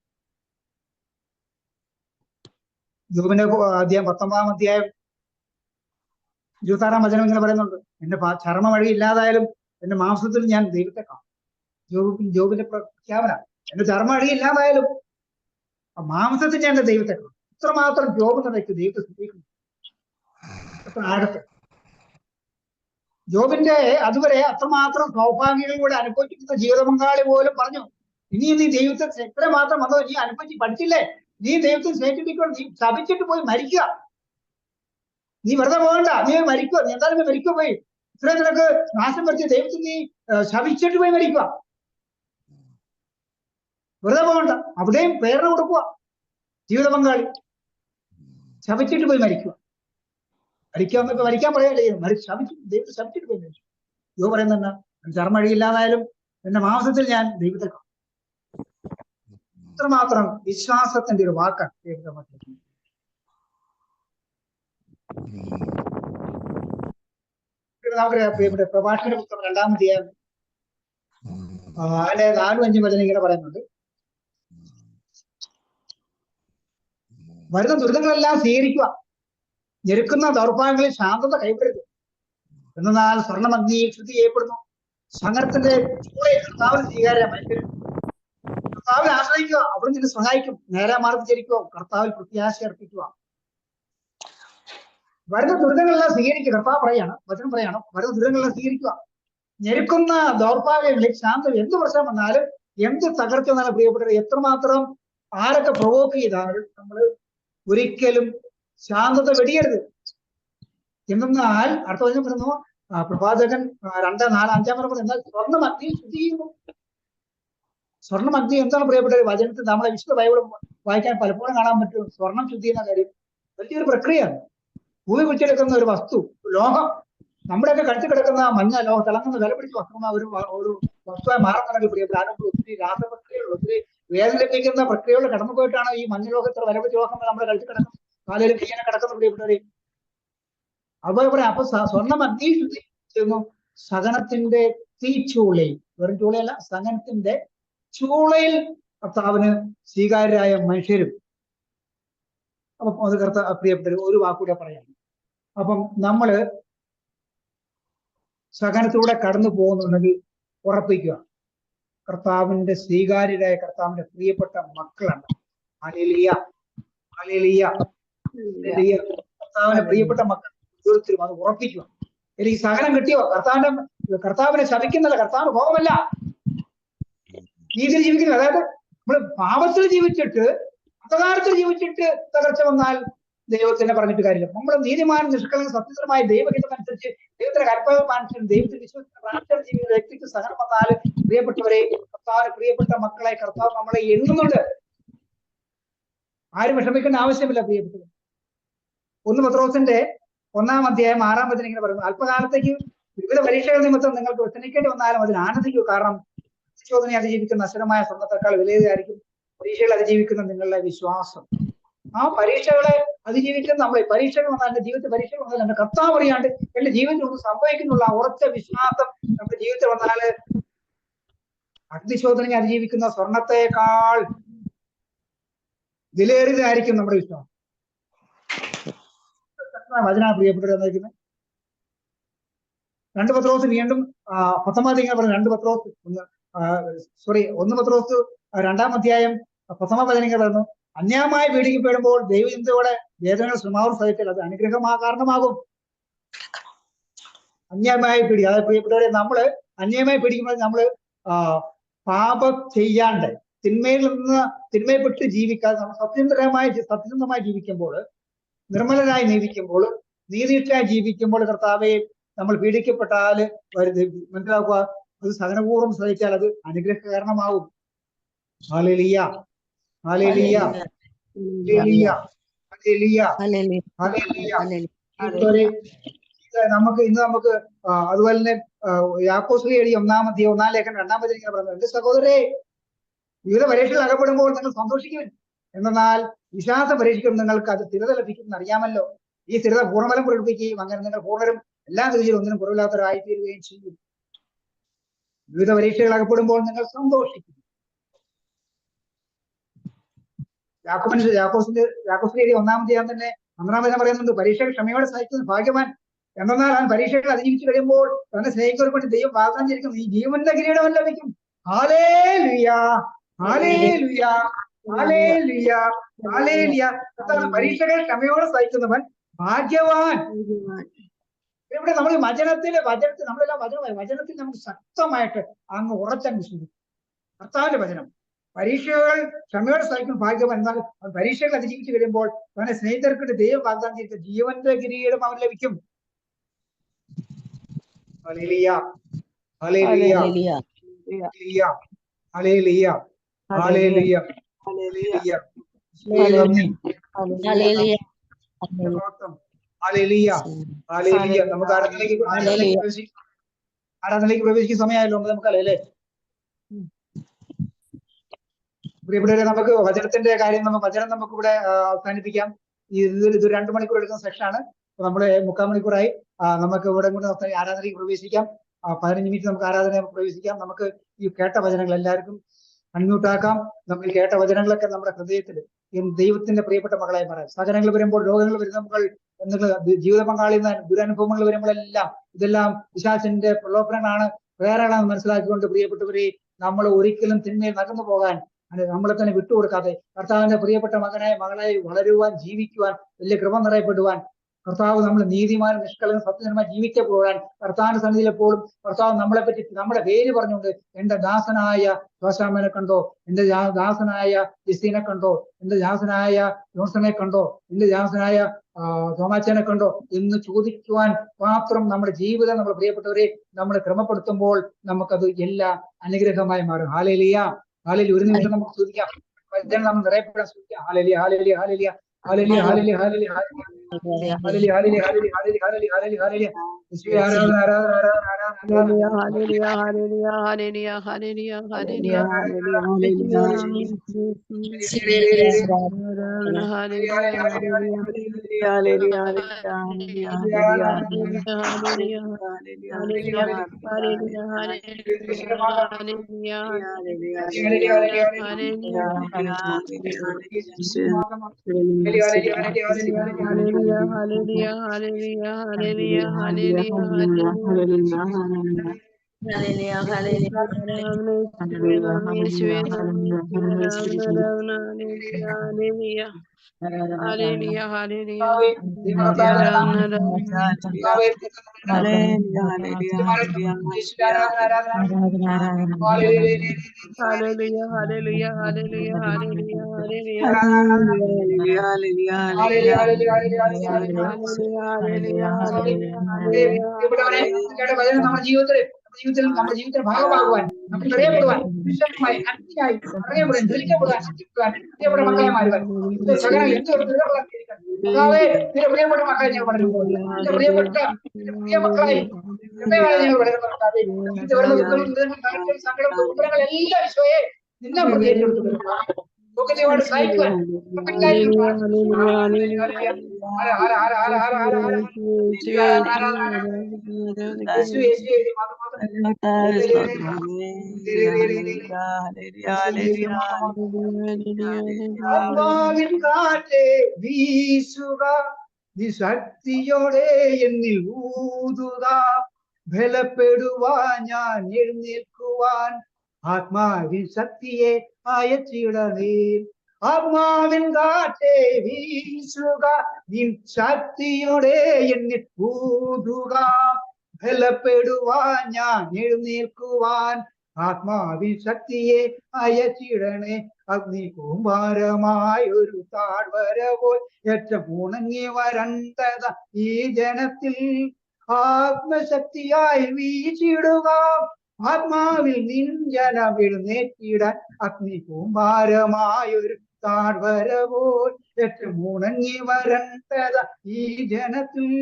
യോബിന്റെ അധ്യായം 19-ാം അധ്യായം 26-ാം വചനം ഇങ്ങനെ പറയുന്നുണ്ട്, എന്റെ ചർമ്മ വഴി ഇല്ലാതായാലും എന്റെ മാംസത്തിൽ ഞാൻ ദൈവത്തെ കാണും. ജോബിന്റെ പ്രഖ്യാപന, എന്റെ ചർമ്മ വഴി ഇല്ലാതായാലും മാംസത്തിൽ ഞാൻ എന്റെ ദൈവത്തെ കാണും. ഇത്രമാത്രം ജോബ് നിലയ്ക്ക് ദൈവത്തെ സ്നേഹിക്കുന്നു. അത്ര ആഴത്തെ ജോബിന്റെ അതുവരെ അത്രമാത്രം സൗഭാഗ്യങ്ങളിലൂടെ അനുഭവിച്ചിരുന്ന ജീവിത പങ്കാളി പോലും പറഞ്ഞു, ഇനി നീ ദൈവത്തെ എത്ര മാത്രം അതോ നീ അനുഭവിച്ച് പഠിച്ചില്ലേ, നീ ദൈവത്തെ സ്നേഹിച്ചിട്ട് നീ ശപിച്ചിട്ട് പോയി മരിക്കുക, നീ വെറുതെ പോകണ്ട, നീ മരിക്കുക, നീ എന്തായാലും മരിക്കുക പോയി, ഇത്രയും നിനക്ക് നാശം വരുത്തിയ ദൈവത്തിൽ നീ ശപിച്ചിട്ട് പോയി മരിക്കുക, വെറുതെ പോകണ്ട. അവിടെയും പ്രേരണ കൊടുക്കുക. ജീവിത പങ്കാളി ശപിച്ചിട്ട് പോയി മരിക്കുക. മരിക്കാൻ പറയല്ലേ, ദൈവത്തെ ശപിച്ചിട്ട് പോയി മരിച്ചു. യോ പറയുന്ന ചർമ്മ വഴിയില്ലാതായാലും എന്റെ മാംസത്തിൽ ഞാൻ ദൈവത്തെ കാണും. ഇത്രമാത്രം വിശ്വാസത്തിന്റെ ഒരു വാക്കാണ് ദൈവത്തെ മക്കൾ. നമുക്കറിയാം പ്രിയപ്പെട്ട പ്രഭാഷണ പുസ്തകം 2-ാം അധ്യായം അതിന്റെ 4-5 വചനം ഇങ്ങനെ പറയുന്നുണ്ട്, വരുന്ന ദുരിതങ്ങളെല്ലാം സ്വീകരിക്കുക, ഞെരുക്കുന്ന ദൗർഭാഗ്യങ്ങളിൽ ശാന്തത കൈവിടരുത്. എന്നാൽ സ്വർണം അഗ്നിയിൽ ശുദ്ധി ചെയ്യപ്പെടുന്നു, സങ്കടത്തിന്റെ കർത്താവിന് സ്വീകാര്യമായി. കർത്താവിൽ ആശ്രയിക്കുക, അവിടെ നിന്നെ സഹായിക്കും. നേരെ മാർഗം ചരിക്കുക, കർത്താവിൽ പ്രത്യാശ അർപ്പിക്കുക. വരുന്ന ദുരിതങ്ങളെല്ലാം സ്വീകരിക്കുക. കർത്താവ് പറയാണ്, വചനം പറയണം, വരുന്ന ദുരിതങ്ങളെല്ലാം സ്വീകരിക്കുക, ഞെരുക്കുന്ന ദൗർഭാഗ്യങ്ങളിൽ ശാന്തത. എന്ത് പ്രശ്നം വന്നാലും എന്ത് തകർച്ച വന്നാലും പ്രിയപ്പെട്ടവർ, എത്രമാത്രം ആരൊക്കെ പ്രൊവോക്ക് ചെയ്താലും നമ്മൾ ഒരിക്കലും ശാന്തത വെടിയരുത്. എന്നാൽ അടുത്ത വചനം പറയുന്നു, പ്രവാചകൻ 2:4-5 പറയുന്നത്, എന്നാൽ സ്വർണ്ണം അഗ്നി ശുദ്ധി ചെയ്യുന്നു. സ്വർണ്ണം അഗ്നി എന്താണ് പ്രിയപ്പെട്ടവർ? വചനത്തിൽ നമ്മളെ വിശുദ്ധ ബൈബിൾ വായിക്കാൻ പലപ്പോഴും കാണാൻ പറ്റും. സ്വർണം ശുദ്ധി ചെയ്യുന്ന കാര്യം വലിയൊരു പ്രക്രിയയാണ്. ഭൂമി കുഴിച്ചെടുക്കുന്ന ഒരു വസ്തു, ലോഹം, നമ്മുടെയൊക്കെ കഴുത്തിൽ കിടക്കുന്ന മഞ്ഞ ലോഹം, തിളങ്ങുന്ന വില പിടിച്ച വസ്തുമായ ഒരു വസ്തുവായി മാറുന്നുണ്ടെങ്കിൽ പ്രിയപ്പെട്ട, ഒത്തിരി രാസപ്രക്രിയകൾ, ഒത്തിരി വേദന ലഭിക്കുന്ന പ്രക്രിയകൾ കടന്നു പോയിട്ടാണ് ഈ മഞ്ഞ ലോഹത്തിൽ വില പിടിച്ച ലോഹം നമ്മുടെ കഴുത്തിൽ കിടക്കുന്നത്, കാലയിൽ കയ്യനെ കിടക്കുന്ന പ്രിയപ്പെട്ടവരെ. അതുപോലെ പറയാം, അപ്പൊ സ്വർണം അഗ്നി ശുദ്ധി ചെയ്യുന്നു, സഹനത്തിന്റെ തീച്ചൂളയിൽ, വെറും ചൂളയല്ല, സഹനത്തിന്റെ ചൂളയിൽ കർത്താവിന് സ്വീകാര്യരായ മനുഷ്യരും. അപ്പം അത് പ്രിയപ്പെട്ട ഒരു വാക്കൂടെ പറയാം. അപ്പം നമ്മള് സഹനത്തിലൂടെ കടന്നു പോകുന്നുണ്ടെങ്കിൽ ഉറപ്പിക്കുക, കർത്താവിന്റെ സ്വീകാര്യരായ, കർത്താവിന്റെ പ്രിയപ്പെട്ട മക്കളാണ്. ഹല്ലേലൂയ, ഹല്ലേലൂയ, ഹല്ലേലൂയ. കർത്താവിന്റെ പ്രിയപ്പെട്ട മക്കൾ ഓരോരുത്തരും അത് ഉറപ്പിക്കുക. എനിക്ക് സഹനം കിട്ടിയോ? കർത്താവിനെ ശപിക്കുന്നല്ല, കർത്താവ് കോപമല്ല. രീതിയിൽ ജീവിക്കുന്നത്, അതായത് നമ്മൾ പാപത്തിൽ ജീവിച്ചിട്ട് അപകാരത്തിൽ ജീവിച്ചിട്ട് തകർച്ച വന്നാൽ ദൈവത്തിനെ പറഞ്ഞിട്ട് കാര്യമില്ല. നമ്മൾ നീതിമാൻ നിഷ്കളങ്ക സത്യസന്ധമായ ദൈവഹിതം അനുസരിച്ച് ദൈവത്തിന്റെ കൽപ്പന അനുസരിച്ച് ദൈവത്തിന്റെ വിശ്വസിക്കുന്ന പ്രാർത്ഥന ജീവിക്കുന്ന വ്യക്തിക്ക് സഹനം വന്നാൽ പ്രിയപ്പെട്ടവരെ, കർത്താവിന് പ്രിയപ്പെട്ട മക്കളെ കർത്താവ് നമ്മളെ എണ്ണുന്നുണ്ട്. ആരും വിഷമിക്കേണ്ട ആവശ്യമില്ല പ്രിയപ്പെട്ടവർ. 1 പത്രോസിന്റെ 1-ാം അധ്യായം 6-ാം വചനം ഇങ്ങനെ പറയുന്നു, അല്പകാലത്തേക്ക് വിവിധ പരീക്ഷകൾ നിമിത്തം നിങ്ങൾക്ക് വ്യസനിക്കേണ്ടി വന്നാലും അതിൽ ആനന്ദിക്കൂ. കാരണം പരിശോധനയെ അതിജീവിക്കുന്ന നശ്വരമായ സ്വർണ്ണത്തെക്കാൾ വിലയേറിയതായിരിക്കും പരീക്ഷകൾ അതിജീവിക്കുന്ന നിങ്ങളുടെ വിശ്വാസം. ആ പരീക്ഷകളെ അതിജീവിക്കുന്ന നമ്മൾ പരീക്ഷകൾ വന്നാൽ, എന്റെ ജീവിതത്തിൽ പരീക്ഷകൾ വന്നാൽ എന്റെ കർത്താവ് അറിയാണ്ട് എന്റെ ജീവിതത്തിൽ ഒന്നും സംഭവിക്കുന്നുള്ള ഉറച്ച വിശ്വാസം നമ്മുടെ ജീവിതത്തിൽ വന്നാല് അഗ്നിശോധനയെ അതിജീവിക്കുന്ന സ്വർണത്തെക്കാൾ വിലയേറിയതായിരിക്കും നമ്മുടെ വിശ്വാസം. വചന പ്രിയപ്പെട്ടവരെ വന്നിരിക്കുന്നത് 2 പത്രോസ് വീണ്ടും 19 ഇങ്ങനെ പറഞ്ഞു. 1 പത്രോസ് 2-ാം അധ്യായം 10-ാം വചനം ഇങ്ങനെ പറയുന്നു, അന്യായമായി പീഡിക്കപ്പെടുമ്പോൾ ദൈവചിന്തയോടെ വേദനകൾ ശ്രമാവും സഹിച്ചാൽ അത് അനുഗ്രഹമാ കാരണമാകും. അന്യായമായി അതായത് പ്രിയപ്പെട്ടവരെ, നമ്മള് അന്യായമായി പീഡിക്കുമ്പോൾ നമ്മള് പാപം ചെയ്യാണ്ട് തിന്മയിൽ നിന്ന് തിന്മയെപ്പെട്ട് ജീവിക്കാതെ നമ്മൾ സത്യസന്ധമായി ജീവിക്കുമ്പോൾ, നിർമ്മലനായി ജീവിക്കുമ്പോൾ, നീതിഷ്ഠയായി ജീവിക്കുമ്പോൾ കർത്താവെ നമ്മൾ പീഡിക്കപ്പെട്ടാൽ മനസ്സിലാക്കുക, അത് സഹനപൂർവ്വം സഹിച്ചാൽ അത് അനുഗ്രഹ കാരണമാവും. ഹല്ലേലൂയ, ഹല്ലേലൂയ, ഹല്ലേലൂയ, ഹല്ലേലൂയ, ഹല്ലേലൂയ. നമുക്ക് അതുപോലെ തന്നെ യാക്കോബിലെ എഴുതിയ 1-ാം അധ്യായം 1-ാം ലേഖനം 2-ാം വചനം ഇങ്ങനെ പറയുന്നത്, എന്റെ സഹോദരരെ, വിവിധ പരീക്ഷകൾ അകപ്പെടുമ്പോൾ നിങ്ങൾ സന്തോഷിക്കുവിൻ. എന്നാൽ വിശ്വാസം പരീക്ഷിക്കും നിങ്ങൾക്ക് അത് സ്ഥിരത ലഭിക്കുമെന്ന് അറിയാമല്ലോ. ഈ സ്ഥിരത പൂർണ്ണഫലം പ്രകടിപ്പിക്കുകയും അങ്ങനെ നിങ്ങൾ പൂർണ്ണരും എല്ലാ രീതിയിലും ഒന്നിനും കുറവില്ലാത്തവരായിത്തീരുകയും ചെയ്യും. വിവിധ പരീക്ഷകൾ അകപ്പെടുമ്പോൾ നിങ്ങൾ സന്തോഷിക്കും. യാക്കോബിലെ 1-ാം അധ്യായം തന്നെ 12-ാം വചനം പറയുന്നുണ്ട്, പരീക്ഷകൾ ക്ഷമയോടെ സഹിക്കുന്ന ഭാഗ്യവാൻ. എന്നാൽ അവൻ പരീക്ഷകൾ അതിജീവിച്ചു കഴിയുമ്പോൾ തന്നെ സ്നേഹിക്കപ്പെട്ട ദൈവം വാഗ്ദാനം ചെയ്തിരിക്കുന്നു, ഈ ജീവന്റെ കിരീടം ലഭിക്കും. ഹല്ലേലൂയ, ഹല്ലേലൂയ, ഹല്ലേലൂയ, ഹല്ലേലൂയ. പരീക്ഷകൾ ക്ഷമയോടെ സഹിക്കുന്നവൻ ഭാഗ്യവാൻ. ഇവിടെ നമ്മൾ വചനത്തിൽ നമ്മളെല്ലാം വചനത്തിൽ നമുക്ക് ശക്തമായിട്ട് അങ്ങ് ഉറച്ചങ്ങ് വിശ്വസിക്കും. കർത്താവിന്റെ വചനം, പരീക്ഷകൾ ക്ഷമയോടെ സഹിക്കുന്ന ഭാഗ്യവാൻ. എന്നാൽ പരീക്ഷകൾ അതിജീവിച്ചു കഴിയുമ്പോൾ അവനെ സ്നേഹിതർക്കിട്ട് ദൈവം വാഗ്ദാനം ചെയ്തിട്ട് ജീവന്റെ കിരീടം അവൻ ലഭിക്കും. ഹല്ലേലൂയ, ഹല്ലേലൂയ, ഹല്ലേലൂയ, ഹല്ലേലൂയ, ഹല്ലേലൂയ, ഹല്ലേലൂയ, ഹല്ലേലൂയ, ഹല്ലേലൂയ. നമുക്ക് ആരാധനയിലേക്ക് പ്രവേശിക്കുന്ന സമയമായല്ലോ. നമുക്ക് അല്ലേ പ്രിയപ്പെട്ടവരെ, നമുക്ക് വചനത്തിന്റെ കാര്യം വചനം നമുക്ക് ഇവിടെ അവസാനിപ്പിക്കാം. ഇത് 2 മണിക്കൂർ എടുക്കുന്ന സെക്ഷനാണ്. നമ്മള് 3/4 മണിക്കൂറായി. നമുക്ക് ഇവിടെ കൊണ്ട് ആരാധനയ്ക്ക് പ്രവേശിക്കാം. 15 മിനിറ്റ് നമുക്ക് ആരാധന പ്രവേശിക്കാം. നമുക്ക് ഈ കേട്ട വചനങ്ങൾ എല്ലാവർക്കും അൺമ്യൂട്ടാക്കാം. നമ്മൾ കേട്ട വചനങ്ങളൊക്കെ നമ്മുടെ ഹൃദയത്തിൽ ദൈവത്തിന്റെ പ്രിയപ്പെട്ട മകളായി മാറാം. സഹനങ്ങൾ വരുമ്പോൾ, രോഗങ്ങൾ വരുമ്പോൾ, ജീവിത പങ്കാളിൽ നിന്ന് ദുരനുഭവങ്ങൾ വരുമ്പോഴെല്ലാം ഇതെല്ലാം പിശാചിന്റെ പ്രലോഭനങ്ങളാണ്, പ്രേരണകളാണെന്ന് മനസ്സിലാക്കിക്കൊണ്ട് പ്രിയപ്പെട്ടവരെ, നമ്മൾ ഒരിക്കലും തിന്മയിൽ നകന്നു പോകാൻ നമ്മളെ തന്നെ വിട്ടുകൊടുക്കാതെ കർത്താവിന്റെ പ്രിയപ്പെട്ട മകളായി വളരുവാൻ, ജീവിക്കുവാൻ, വലിയ കൃപ നിറയപ്പെടുവാൻ, കർത്താവ് നമ്മൾ നീതിമാനും നിഷ്കളങ്കം സത്യസന്ധമായി ജീവിക്കപ്പെടാൻ കർത്താവിന്റെ സന്നിധിയിൽ എപ്പോഴും കർത്താവ് നമ്മളെ പറ്റി നമ്മുടെ പേര് പറഞ്ഞുകൊണ്ട്, എന്റെ ദാസനായ ദോശാമനെ കണ്ടോ, എന്റെ ദാസനായ ജിസീനെ കണ്ടോ, എന്റെ ദാസനായ ജോൺസനെ കണ്ടോ, എന്റെ ദാസനായ തോമാച്ചനെ കണ്ടോ എന്ന് ചോദിക്കുവാൻ മാത്രം നമ്മുടെ ജീവിതം, നമ്മുടെ പ്രിയപ്പെട്ടവരെ നമ്മൾ ക്രമപ്പെടുത്തുമ്പോൾ നമുക്കത് എല്ലാം അനുഗ്രഹമായി മാറും. Hallelujah, hallelujah. ഒരു നിമിഷം നമുക്ക് ശ്രദ്ധിക്കാം, നമ്മൾ നിറയപ്പെടാൻ ശ്രദ്ധിക്കാം. ഹല്ലേലൂയ, ഹല്ലേലൂയ, ഹല്ലേലൂയ, ഹല്ലേലൂയ, ഹല്ലേലൂയ, ഹല്ലേലൂയ, ഹല്ലേലൂയ, ഹല്ലേലൂയ, ഹല്ലേലൂയ, ഹല്ലേലൂയ, ഹല്ലേലൂയ, ഹല്ലേലൂയ, ഹല്ലേലൂയ. യേശുവേ ആരാധന, ആരാധന, ആരാധന, ആരാധന. ഹല്ലേലൂയ, ഹല്ലേലൂയ, ഹല്ലേലൂയ, ഹല്ലേലൂയ, hallelujah, Hallelujah, hallelujah, Hallelujah, hallelujah, hallelujah, hallelujah, hallelujah. Hallelujah, hallelujah, നമ്മുടെ ജീവിതത്തിൽ നമ്മുടെ ജീവിതത്തിൽ ഭാഗമാകുവാൻ നമ്മൾ അറിയപ്പെടുവാൻ വിശുദ്ധമായി അഗ്നിയായി അറിയപ്പെടുവാൻ ധരിക്കപ്പെടുവാൻ ശക്തിപ്പെടുവാൻ പ്രിയപ്പെട്ട മക്കളെ മാറുവാൻ ഇത് സകല എന്തൊരു കർത്താവേ നിന്റെ പ്രിയപ്പെട്ട മക്കളെ ഞങ്ങൾ വളരുമ്പോൾ നിന്റെ പ്രിയപ്പെട്ട പ്രിയ മക്കളായി ഞങ്ങൾ വളരുമ്പോൾ കർത്താവേ ഇത് വരുന്ന ദുഃഖങ്ങളും സങ്കടം ഉത്തരങ്ങളെല്ലാം ഈശോയെ നിന്നെ പ്രതി ഏറ്റെടുത്തു ലോകത്തെയോട് സഹിക്കുവാൻ ആത്മാവിൻ കാറ്റേ വീശുക ശക്തിയോടെ എന്നിൽ ഊതുക ബലപ്പെടുവാൻ ഞാൻ എഴുന്നേൽക്കുവാൻ ആത്മാവിൻ ശക്തിയെ അയച്ചിടണേ ആത്മാവിൻ കാറ്റേ വീശുക നിൻ ശക്തിയോടെ എന്നിൽ ഊതുക ബലപ്പെടുവാൻ ഞാൻ എഴുന്നേൽക്കുവാൻ ആത്മാവിൻ ശക്തിയെ അയച്ചിടണേ അഗ്നി കൂമ്പാരമായ ഒരു താഴ്വരപോൽ ഏറ്റവും ഉണങ്ങി വരണ്ടത ഈ ജനത്തിൽ ആത്മശക്തിയായി വീശിടുക ആത്മാവിൽ നിൻ ജനം എഴുന്നേറ്റിടാൻ അഗ്നി കൂമ്പാരമായൊരു താഴ്വരപോൽ ഏറ്റവും ഉണങ്ങി വരണ്ടത ഈ ജനത്തിൽ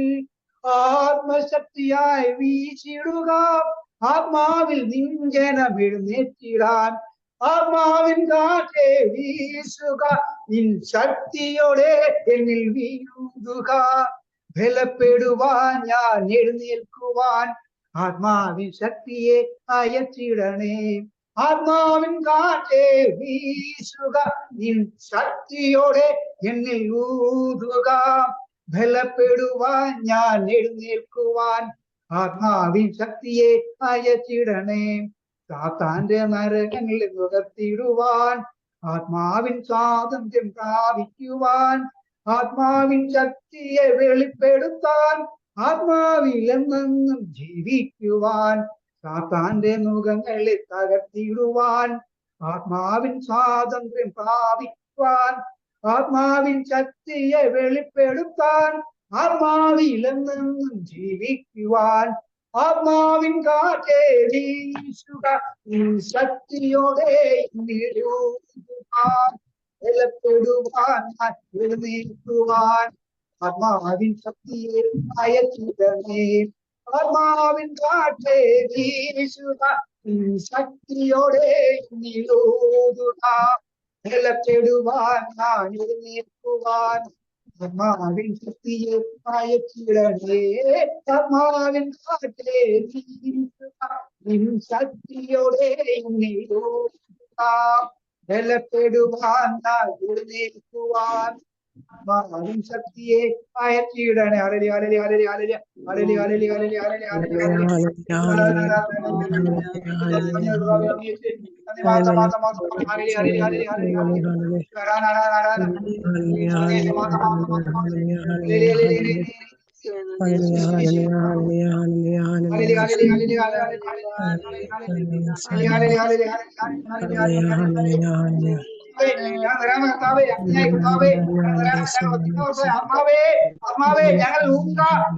ആത്മശക്തിയായി വീശിടുക ആത്മാവിൽ നിൻ ജനം എഴുന്നേറ്റിടാൻ ആത്മാവിൻ കാറ്റേ വീശുക നിൻ ശക്തിയോടെ എന്നിൽ വീഴുക ബലപ്പെടുവാൻ ഞാൻ എഴുന്നേൽക്കുവാൻ ആത്മാവിൻ ശക്തിയെ അയച്ചിടണേ ആത്മാവിൻ കാറ്റേ വീശുക നിൻ ശക്തിയോടെ എന്നിൽ ഊതുക ബലപ്പെടുവാൻ ഞാൻ എഴുന്നേൽക്കുവാൻ ആത്മാവിൻ ശക്തിയെ അയച്ചിടണേ സാത്താന്റെ നരകങ്ങളിൽ നുകർത്തിടുവാൻ ആത്മാവിൻ സ്വാതന്ത്ര്യം പ്രാപിക്കുവാൻ ആത്മാവിൻ ശക്തിയെ വെളിപ്പെടുത്താൻ ആത്മാവിൽ എന്നെന്നും ജീവിക്കുവാൻ സാത്താന്റെ മുഖങ്ങളെ തകർത്തിടുവാൻ ആത്മാവിൻ സ്വാതന്ത്ര്യം പ്രാപിക്കുവാൻ ആത്മാവിൻ ശക്തിയെ വെളിപ്പെടുത്താൻ ആത്മാവിൽ എന്നെന്നും ജീവിക്കുവാൻ ആത്മാവിൻ കാറ്റേ വീശുക ശക്തിയോടെ ബലപ്പെടുവാൻ എഴുന്നേൽക്കുവാൻ ആത്മാവിൻ ശക്തിയെ അയച്ചിടണേ ആത്മാവിൻ കാറ്റേ വീശുക ശക്തിയോടെ നിലൂതുക ബലപ്പെടുവാൻ ഞാൻ എഴുന്നേൽക്കുവാൻ ആത്മാവിൻ ശക്തിയെ അയച്ചിടണേ ആത്മാവിൻ കാറ്റേ വീശുക ശക്തിയോടെ നിലൂതുക ബലപ്പെടുവാൻ ഞാൻ എഴുന്നേൽക്കുവാൻ ആത്മാവിൻ ശക്തിയെ അയച്ചിടണേ അലലി അലലി അലലി അലലി അലലി അലലി അലലി അലലി ആത്മാവേ ഞങ്ങൾ ആത്മാവിന്റെ കാറ്റ്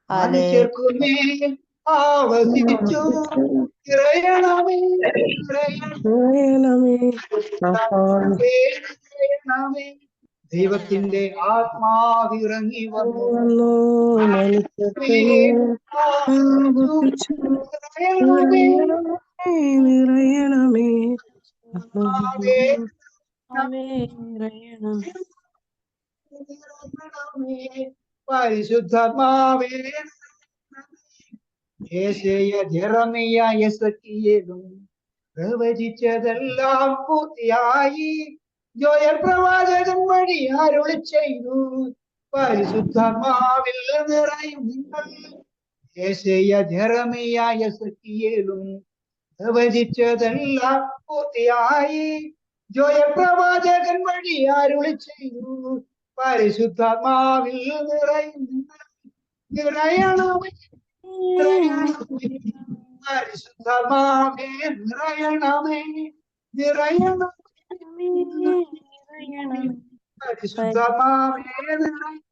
മനുഷ്യർക്കുമേ ആവസിച്ചു നിറയണമേ നിറയണമേ. ദൈവത്തിന്റെ ആത്മാവിറങ്ങി വന്നു നിറയണമേ പരിശുദ്ധാത്മാവേ യേശയ്യ ജെറമിയ എസക്കിയേലും പ്രവചിച്ചതെല്ലാം പൂർത്തിയായി ജോയൽ പ്രവാചകൻ വഴി അരുളി ചെയ്തു പരിശുദ്ധാത്മാവിൽ നിറയും നിങ്ങൾ യേശയ്യ ജെറമിയ എസക്കിയേലും പ്രവചിച്ചതെല്ലാം പൂർത്തിയായി ജോയൽ പ്രവാചകൻ വഴി അരുളി ചെയ്തു പരിശുദ്ധാത്മാവിൽ നിറയും നിങ്ങൾ നിറയണമേ പരിശുദ്ധമാവേ നിറയണമേ നിറയണമേ പരിശുദ്ധമാവേ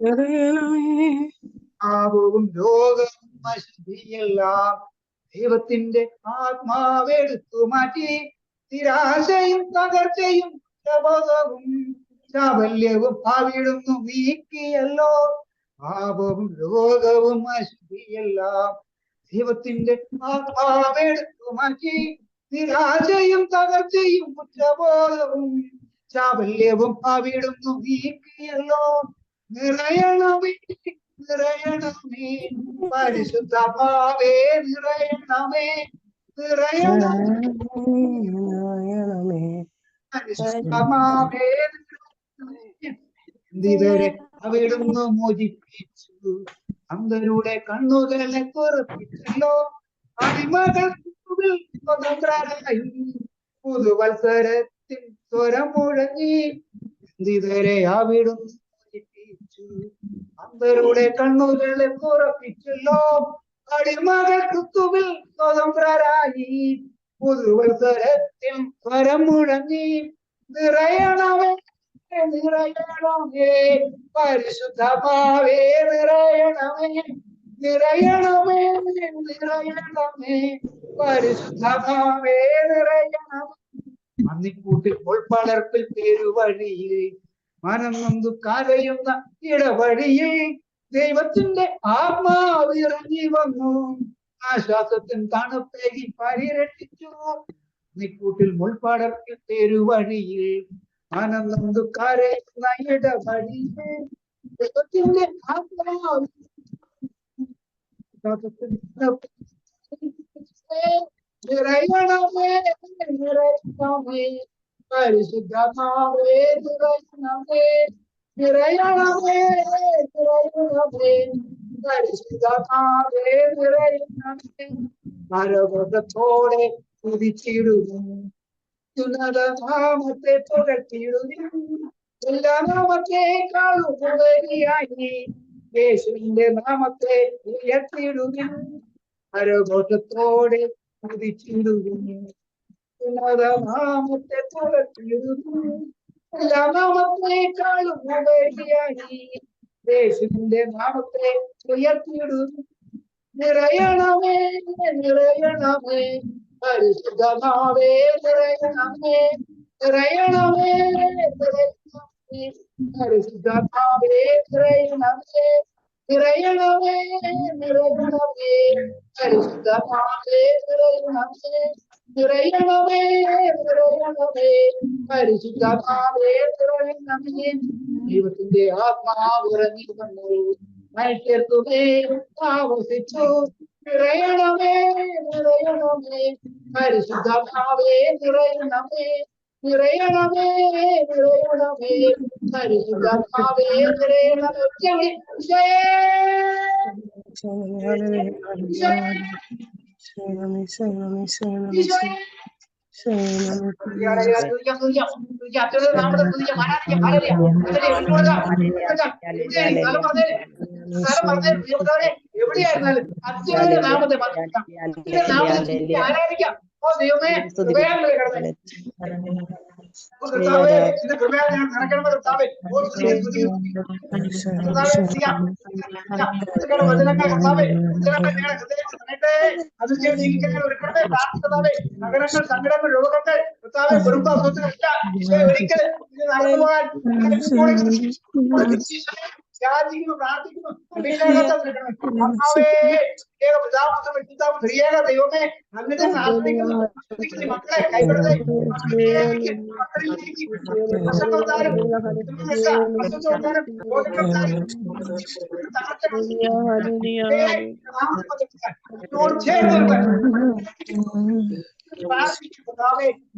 നിറയണമേ. ആവും രോഗവും അശുദ്ധിയെല്ലാം ദൈവത്തിന്റെ ആത്മാവെടുത്തു മാറ്റി നിരാശയും തകർച്ചയും പ്രബോധവും ചാബല്യവും അവിടുന്നു നീക്കിയല്ലോ. പാപവും രോഗവും അശുദ്ധിയെല്ലാം ദൈവത്തിന്റെ ആത്മാവെടുത്തു മാറ്റി നിരാശയും തകർച്ചയും കുറ്റബോധവും ചാബല്യവും അവിടുന്നു നീക്കിയല്ലോ. നിറയണമേ നിറയണമേ പരിശുദ്ധമാവേ നിറയണമേ നിറയണമേ പരിശുദ്ധമാവേ ഇതുവരെ അവിടുന്ന് മോചിപ്പിച്ചു അന്ധരുടെ കണ്ണുകളെ തുറപ്പിച്ചല്ലോ. അടിമകൾ സ്വതന്ത്രരായി പുതുവത്സരത്തിൽ സ്വരം മുഴങ്ങി ഇതുവരെ അവിടുന്ന് മോചിപ്പിച്ചു അന്ധരുടെ കണ്ണുകളെ തുറപ്പിച്ചല്ലോ. അടിമകൾ ക്രിസ്തുവിൽ സ്വതന്ത്രരായി പുതുവത്സരത്തിൽ സ്വരം മുഴങ്ങി നിറയണമേ നിറയണമേ പരിശുദ്ധമാവേ നിറയണമേ നിറയണമേ നിറയണമേ പരിശുദ്ധമാവേ നിറയണമേ. മന്നിക്കൂട്ടിൽ മുൾപ്പടർപ്പിൽ പെരുവഴിയിൽ മനം നൊന്തു കരയുന്ന ഇടവഴിയിൽ ദൈവത്തിന്റെ ആത്മാവ് ഇറങ്ങി വന്നു ആശ്വാസത്തിൻ തണുപ്പേകി പരിരക്ഷിച്ചു. മന്നിക്കൂട്ടിൽ മുൾപ്പടർപ്പിൽ പെരുവഴിയിൽ മനം നൊന്തു കരയുന്ന ഇടവഴിയിൽ ദൈവത്തിന്റെ ആത്മാവ് നിറയണമേ നിറയണമേ പരിശുദ്ധമാവേ നിറയണമേ നിറയണമേ നിറയണമേ പരിശുദ്ധമാവേ നിറയണമേ. പരവതത്തോടെ കുതിച്ചിടുന്നു നാമത്തെ പുകഴ്ത്തിയിടുന്നു എല്ലാ നാമത്തെക്കാളും ഉപരിയായി യേശുവിന്റെ നാമത്തെ ഉയർത്തിയിടുന്നു. പരഘോഷത്തോടെ കുതിച്ചിടുന്നു നാമത്തെ പുകഴ്ത്തിയിടുന്നു എല്ലാ നാമത്തെക്കാളും ഉപരിയായി യേശുവിന്റെ നാമത്തെ ഉയർത്തിയിടുന്നു. നിറയണമേ നിറയണമേ പരിശുദ്ധമാവേ നിറയണമേ നിറയണമേ നിറയണമേ പരിശുദ്ധമാവേ നിറയണമേ നിറയണമേ നിറയണമേ പരിശുദ്ധമാവേ നിറയണമേ നിറയണമേ നിറയണമേ പരിശുദ്ധമാവേ നിറയണമേ. ദൈവത്തിന്റെ ആത്മാവ് ഇറങ്ങി വന്നു മനുഷ്യർക്കുമേ താമസിച്ചു നിറയണമേ നിറയണമേ പരിശുദ്ധമാവേ നിറയണമേ നിറയണമേ നിറയണമേ പരിശുദ്ധമാവേ നിറയണമേ. എവിടെയായിരുന്നാലും അച്ഛന്റെ നാമത്തെ ആരാധിക്കാം. ഓ ദൈവമേ കർത്താവേ നിന്റെ കൃപയാൽ ഞങ്ങൾ നിറയ്ക്കണമേ കർത്താവേ. വചനങ്ങൾ കർത്താവേ ഞങ്ങളുടെ ഹൃദയത്തിൽ നിറയട്ടെ. അത് ജീവിക്കാൻ ഒരുക്കണമേ പ്രാർത്ഥിക്കണമേ. നഗരങ്ങൾ, സങ്കടങ്ങൾ, രോഗങ്ങൾ കർത്താവേ, കുടുംബാസൂത്രമില്ല ഒരിക്കൽ ഇത് നടന്നു പോകാൻ യാചിക്കുന്നു, പ്രാർത്ഥിക്കുന്നു. സ്ത്രീയേക ദൈവമേ അങ്ങ് തന്നെ ആശ്രയിക്കുന്നു. മക്കളെ കൈവിടത്തെ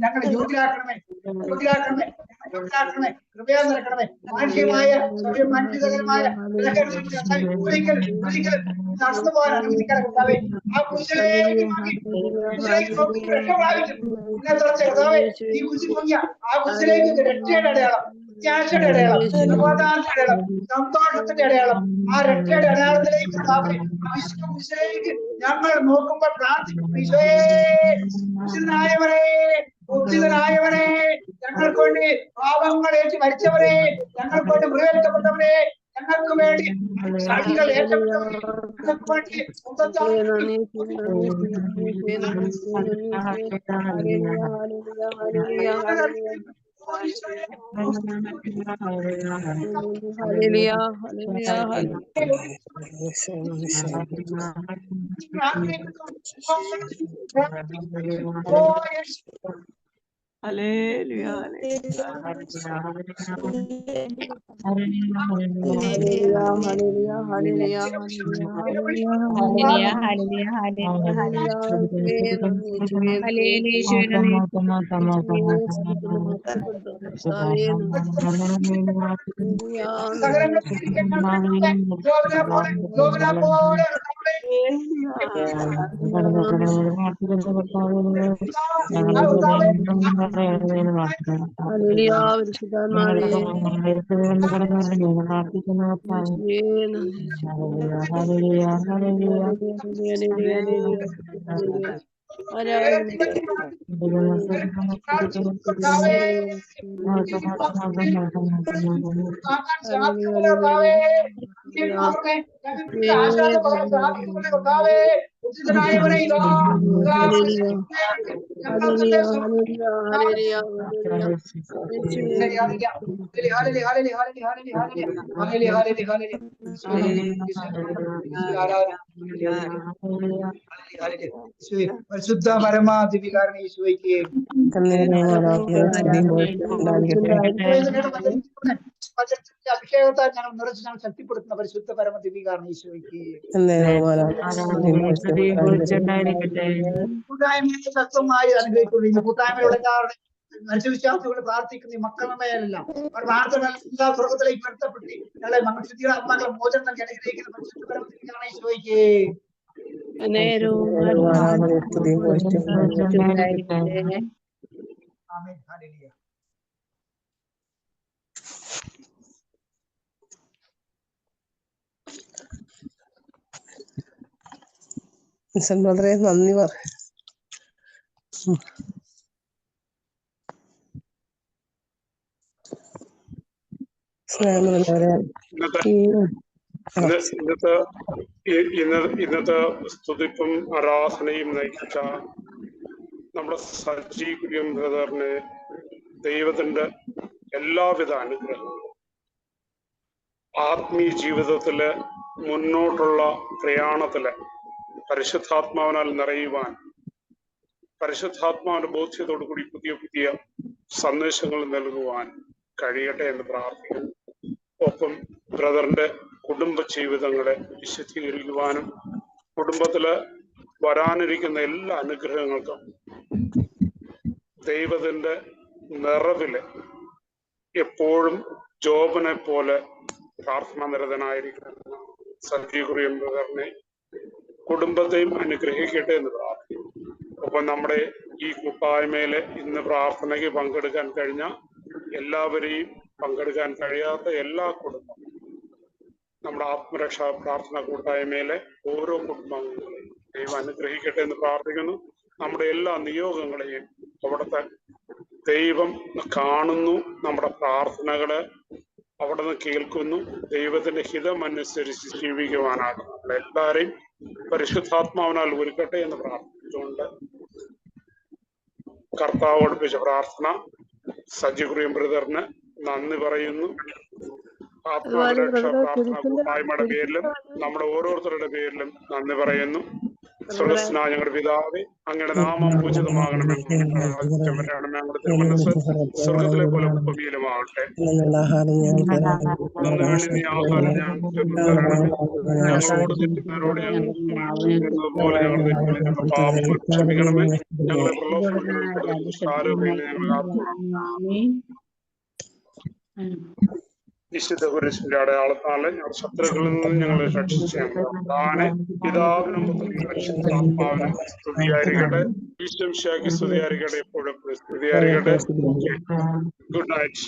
ഞങ്ങളെ യോഗ്യരാക്കണമേ, യോഗ്യരാക്കണമേ, യോഗ്യരാക്കണമേ, കൃപയാ നിറക്കണമേ. മാനുഷികമായ മനുഷ്യകരമായ ഒരിക്കൽ ഒരിക്കൽ നടന്നു പോകാൻ അനുവദിക്കാൻ കർത്താവേ. ആ കുരിശിലേക്ക് ഈ കുരിശിൽ നോക്കിയ ആ കുരിശിലേക്ക് രക്ഷയുടെ അടയാളം, പ്രത്യാശയുടെ അടയാളം, സമാധാനത്തിന്റെ അടയാളം, സന്തോഷത്തിന്റെ അടയാളം, ആ രക്ഷയുടെ അടയാളത്തിലേക്ക് കുരിശിലേക്ക് ഞങ്ങൾ നോക്കുമ്പോൾ പ്രാർത്ഥിക്കും. ഉചിതനായവരെ, ഉചിതനായവരെ, ഞങ്ങൾക്ക് വേണ്ടി പാപങ്ങളേറ്റ് മരിച്ചവരെ, ഞങ്ങൾക്ക് വേണ്ടി മുറിവേൽക്കപ്പെട്ടവരെ, ഞങ്ങൾക്ക് വേണ്ടി സാക്ഷികൾ ഏറ്റപ്പെട്ടവരെ, ഞങ്ങൾക്ക് വേണ്ടി പരിശുദ്ധ പരമാധികാരണ ഈശോയ്ക്ക് അഭിഷേകത്താൽ ഞങ്ങൾ നിറച്ച് ഞങ്ങൾ ശക്തിപ്പെടുത്തുന്ന പരിശുദ്ധ പരമദിവികാരണ ഈശോയ്ക്ക് കൂട്ടായ്മയെ ശക്തമായി അനുഗ്രഹിക്കുന്നു. കൂട്ടായ്മയുടെ കാരണം മനുഷ്യവിശ്വാസികൾ പ്രാർത്ഥിക്കുന്ന ഈ മക്കളുടെ മേലെല്ലാം പ്രാർത്ഥന എല്ലാ സ്വർഗത്തിലേക്ക് ഉയർത്തപ്പെട്ടി ഞങ്ങളെ മനുഷ്യത്തിയുടെ ആത്മാക്കളെ മോചനം നൽകി അനുഗ്രഹിക്കുന്ന പരിശുദ്ധ പരമദിവികാരണ ഈശോയ്ക്ക് ആമേൻ. ഹല്ലേലൂയ. വളരെ നന്ദി പറ ഇന്നത്തെ സ്തുതിപ്പും ആരാധനയും നയിച്ച നമ്മുടെ സജി കുര്യൻ ബ്രദറിന് ദൈവത്തിന്റെ എല്ലാവിധ അനുഗ്രഹങ്ങളും ആത്മീയ ജീവിതത്തില് മുന്നോട്ടുള്ള പ്രയാണത്തില് പരിശുദ്ധാത്മാവിനാൽ നിറയുവാൻ, പരിശുദ്ധാത്മാവിന്റെ ബോധ്യത്തോടു കൂടി പുതിയ പുതിയ സന്ദേശങ്ങൾ നൽകുവാൻ കഴിയട്ടെ എന്ന് പ്രാർത്ഥിക്കുന്നു. ഒപ്പം ബ്രദറിന്റെ കുടുംബ ജീവിതങ്ങളെ വിശദീകരിക്കുവാനും കുടുംബത്തില് വരാനിരിക്കുന്ന എല്ലാ അനുഗ്രഹങ്ങൾക്കും ദൈവത്തിന്റെ നിറവില് എപ്പോഴും ജോബിനെ പോലെ പ്രാർത്ഥന നിരതനായിരിക്കുന്ന സജി കുര്യൻ ബ്രദറിനെ കുടുംബത്തെയും അനുഗ്രഹിക്കട്ടെ എന്ന് പ്രാർത്ഥിക്കുന്നു. ഒപ്പം നമ്മുടെ ഈ കൂട്ടായ്മയിലെ ഇന്ന് പ്രാർത്ഥനയ്ക്ക് പങ്കെടുക്കാൻ കഴിഞ്ഞ എല്ലാവരെയും, പങ്കെടുക്കാൻ കഴിയാത്ത എല്ലാ കുടുംബം, നമ്മുടെ ആത്മരക്ഷാ പ്രാർത്ഥന കൂട്ടായ്മയിലെ ഓരോ കുടുംബാംഗങ്ങളെയും ദൈവം അനുഗ്രഹിക്കട്ടെ എന്ന് പ്രാർത്ഥിക്കുന്നു. നമ്മുടെ എല്ലാ നിയോഗങ്ങളെയും അവിടുത്തെ ദൈവം കാണുന്നു, നമ്മുടെ പ്രാർത്ഥനകള് അവിടെ നിന്ന് കേൾക്കുന്നു. ദൈവത്തിന്റെ ഹിതമനുസരിച്ച് ജീവിക്കുവാനാകും നമ്മളെല്ലാരെയും പരിശുദ്ധാത്മാവിനാൽ ഒരുക്കട്ടെ എന്ന് പ്രാർത്ഥിച്ചുകൊണ്ട് കർത്താവ് പഠിപ്പിച്ച പ്രാർത്ഥന സജി കുര്യൻ ബ്രദറിന് നന്ദി പറയുന്നു. ആത്മാരക്ഷാ പ്രാർത്ഥന കൂട്ടായ്മയുടെ പേരിലും നമ്മുടെ ഓരോരുത്തരുടെ പേരിലും നന്ദി പറയുന്നു. സ്വർഗസ്നായ ഞങ്ങളുടെ പിതാവേ, അങ്ങയുടെ നാമം പൂജിതമാകണമെന്ന് ഞങ്ങളുടെ മനസ്സ് സ്വർഗത്തിലെ പോലെ ഭൂമിയിലുമാകട്ടെ. ഞങ്ങളോട് തെറ്റുന്നവരോട് ഞങ്ങൾ പോലെ ഞങ്ങളുടെ പാപങ്ങൾ ക്ഷമിക്കണമേ. ഞങ്ങളെ വിശുദ്ധ കുരിശിന്റെ അടയാളത്താലെ ഞങ്ങളുടെ ശത്രുക്കളിൽ നിന്ന് ഞങ്ങളെ രക്ഷിച്ചാണ്. പിതാവിനും പരിശുദ്ധാത്മാവിനും സ്തുതിയായിരിക്കട്ടെ. ഈശ്വംശാക്കി സ്തുതിയായിരിക്കട്ടെ. എപ്പോഴും സ്തുതിയായിരിക്കട്ടെ. Good night.